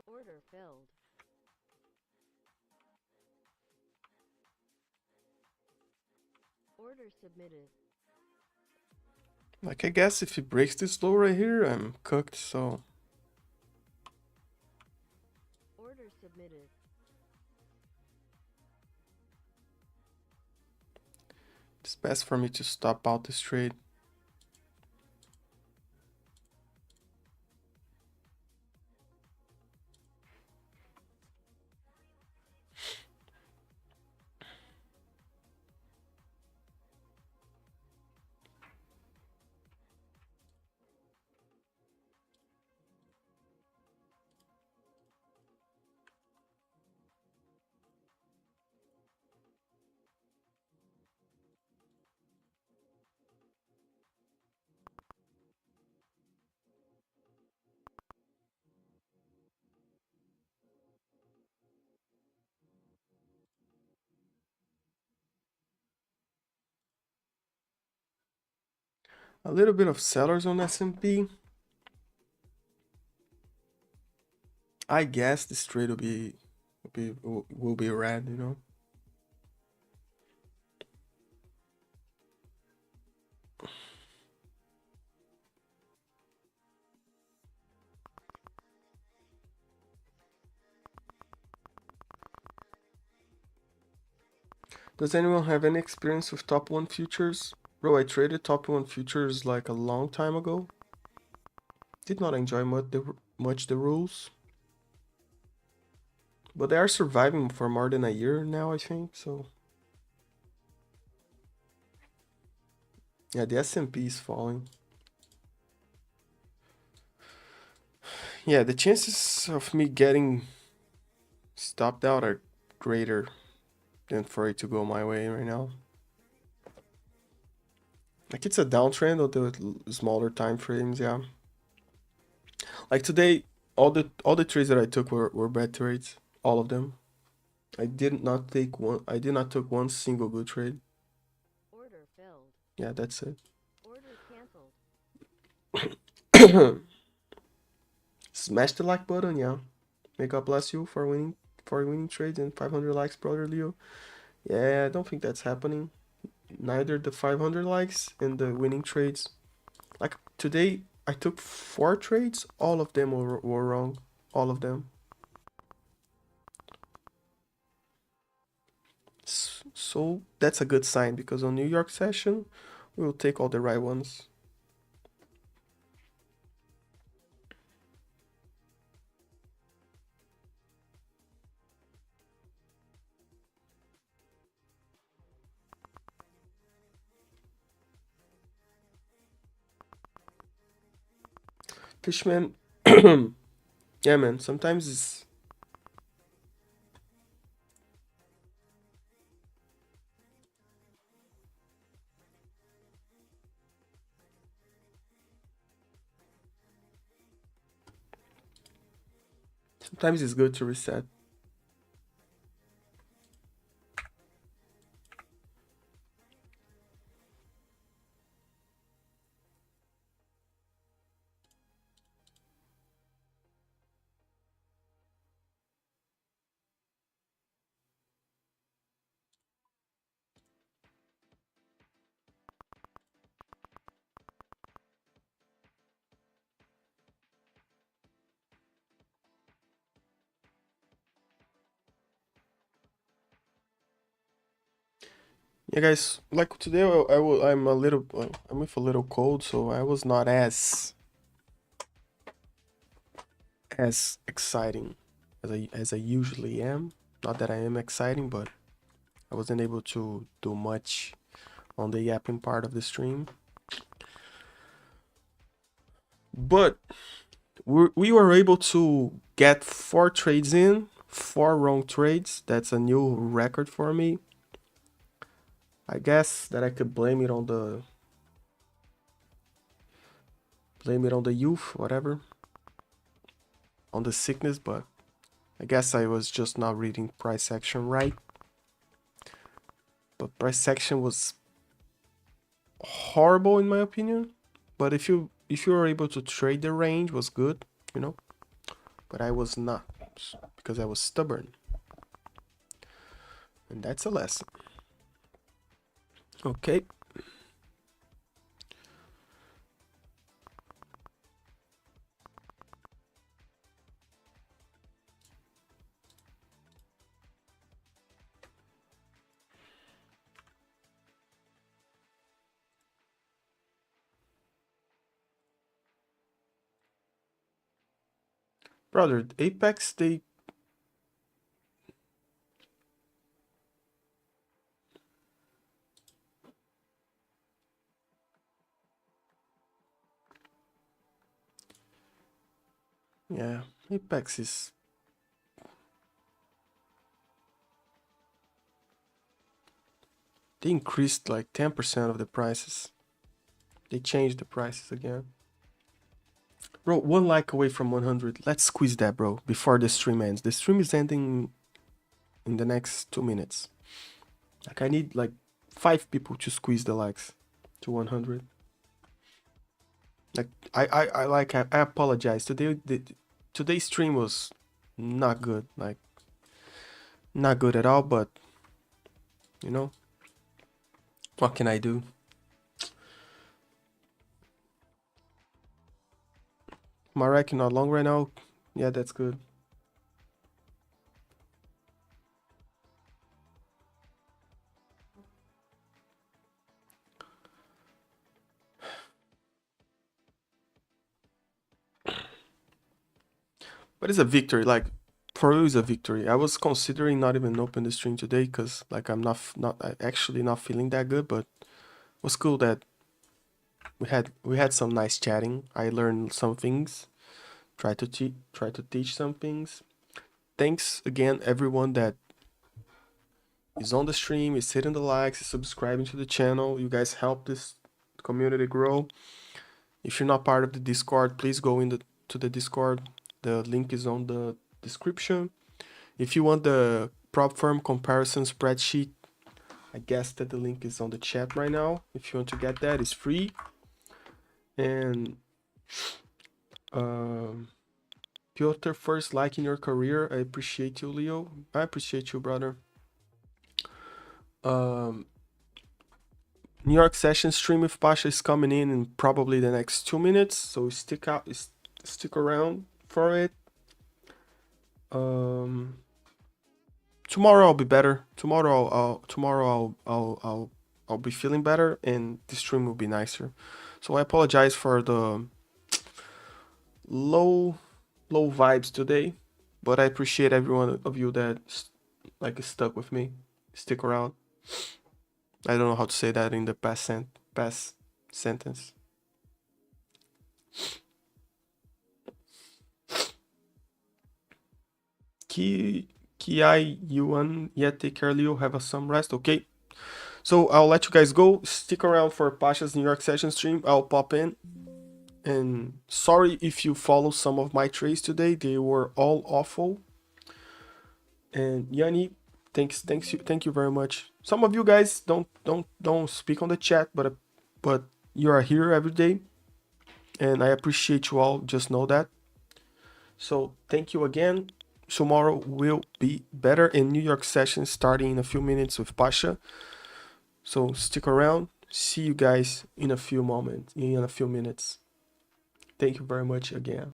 Order filled. Order submitted. Like, I guess if he breaks this low right here, I'm cooked, so... Order submitted. It's best for me to stop out this trade. A little bit of sellers on S&P. I guess this trade will be red, you know. Does anyone have any experience with top 1 futures? Bro, I traded top 1 futures like a long time ago. Did not enjoy much the rules. But they are surviving for more than a year now, I think, so... Yeah, the S&P is falling. Yeah, the chances of me getting stopped out are greater than for it to go my way right now. Like, it's a downtrend of the smaller time frames, yeah. Like today, all the trades that I took were bad trades, all of them. I did not take one single good trade. Order filled. Yeah, that's it. Order canceled. Smash the like button, yeah. May God bless you for winning trades and 500 likes, brother Leo. Yeah, I don't think that's happening. Neither the 500 likes and the winning trades. Like today, I took 4 trades. All of them were wrong. All of them. So that's a good sign because on New York session, we will take all the right ones. Fishman, yeah, man. Sometimes it's good to reset. Yeah, guys. Like today, I'm a little, I'm with a little cold, so I was not as exciting as I usually am. Not that I am exciting, but I wasn't able to do much on the yapping part of the stream. But we were able to get 4 trades in, 4 wrong trades. That's a new record for me. I guess that I could blame it on the youth, whatever, on the sickness, but I guess I was just not reading price action right. But price action was horrible in my opinion. But if you were able to trade the range, was good, you know. But I was not, because I was stubborn. And that's a lesson. Okay. Brother, Apex, they... Yeah, Apex is... They increased like 10% of the prices. They changed the prices again. Bro, 1 like away from 100. Let's squeeze that, bro, before the stream ends. The stream is ending in the next 2 minutes. Like, I need like 5 people to squeeze the likes to 100. Like, I apologize. Today's stream was not good. Like, not good at all, but you know, what can I do? Marek not long right now. Yeah, that's good. But it's a victory. Like, for you, it's a victory. I was considering not even open the stream today because like I'm not actually not feeling that good. But it was cool that we had some nice chatting. I learned some things. Try to teach some things. Thanks again, everyone that is on the stream, is hitting the likes, is subscribing to the channel. You guys help this community grow. If you're not part of the Discord, please go to the Discord. The link is on the description. If you want the prop firm comparison spreadsheet, I guess that the link is on the chat right now. If you want to get that, it's free. And Piotr, first like in your career. I appreciate you, Leo. I appreciate you, brother. New York session stream with Pasha is coming in probably the next 2 minutes, so stick around for it. Tomorrow I'll be better. Tomorrow I'll be feeling better, and the stream will be nicer. So I apologize for the low vibes today, but I appreciate every one of you that like stuck with me. Stick around. I don't know how to say that in the past sentence. Ki Yuan, yeah, take care, Leo. Have some rest. Okay. So I'll let you guys go. Stick around for Pasha's New York session stream. I'll pop in. And sorry if you follow some of my trades today. They were all awful. And Yanni, thank you very much. Some of you guys don't speak on the chat, but you are here every day, and I appreciate you all. Just know that. So thank you again. Tomorrow will be better in New York session starting in a few minutes with Pasha. So stick around. See you guys in a few minutes. Thank you very much again.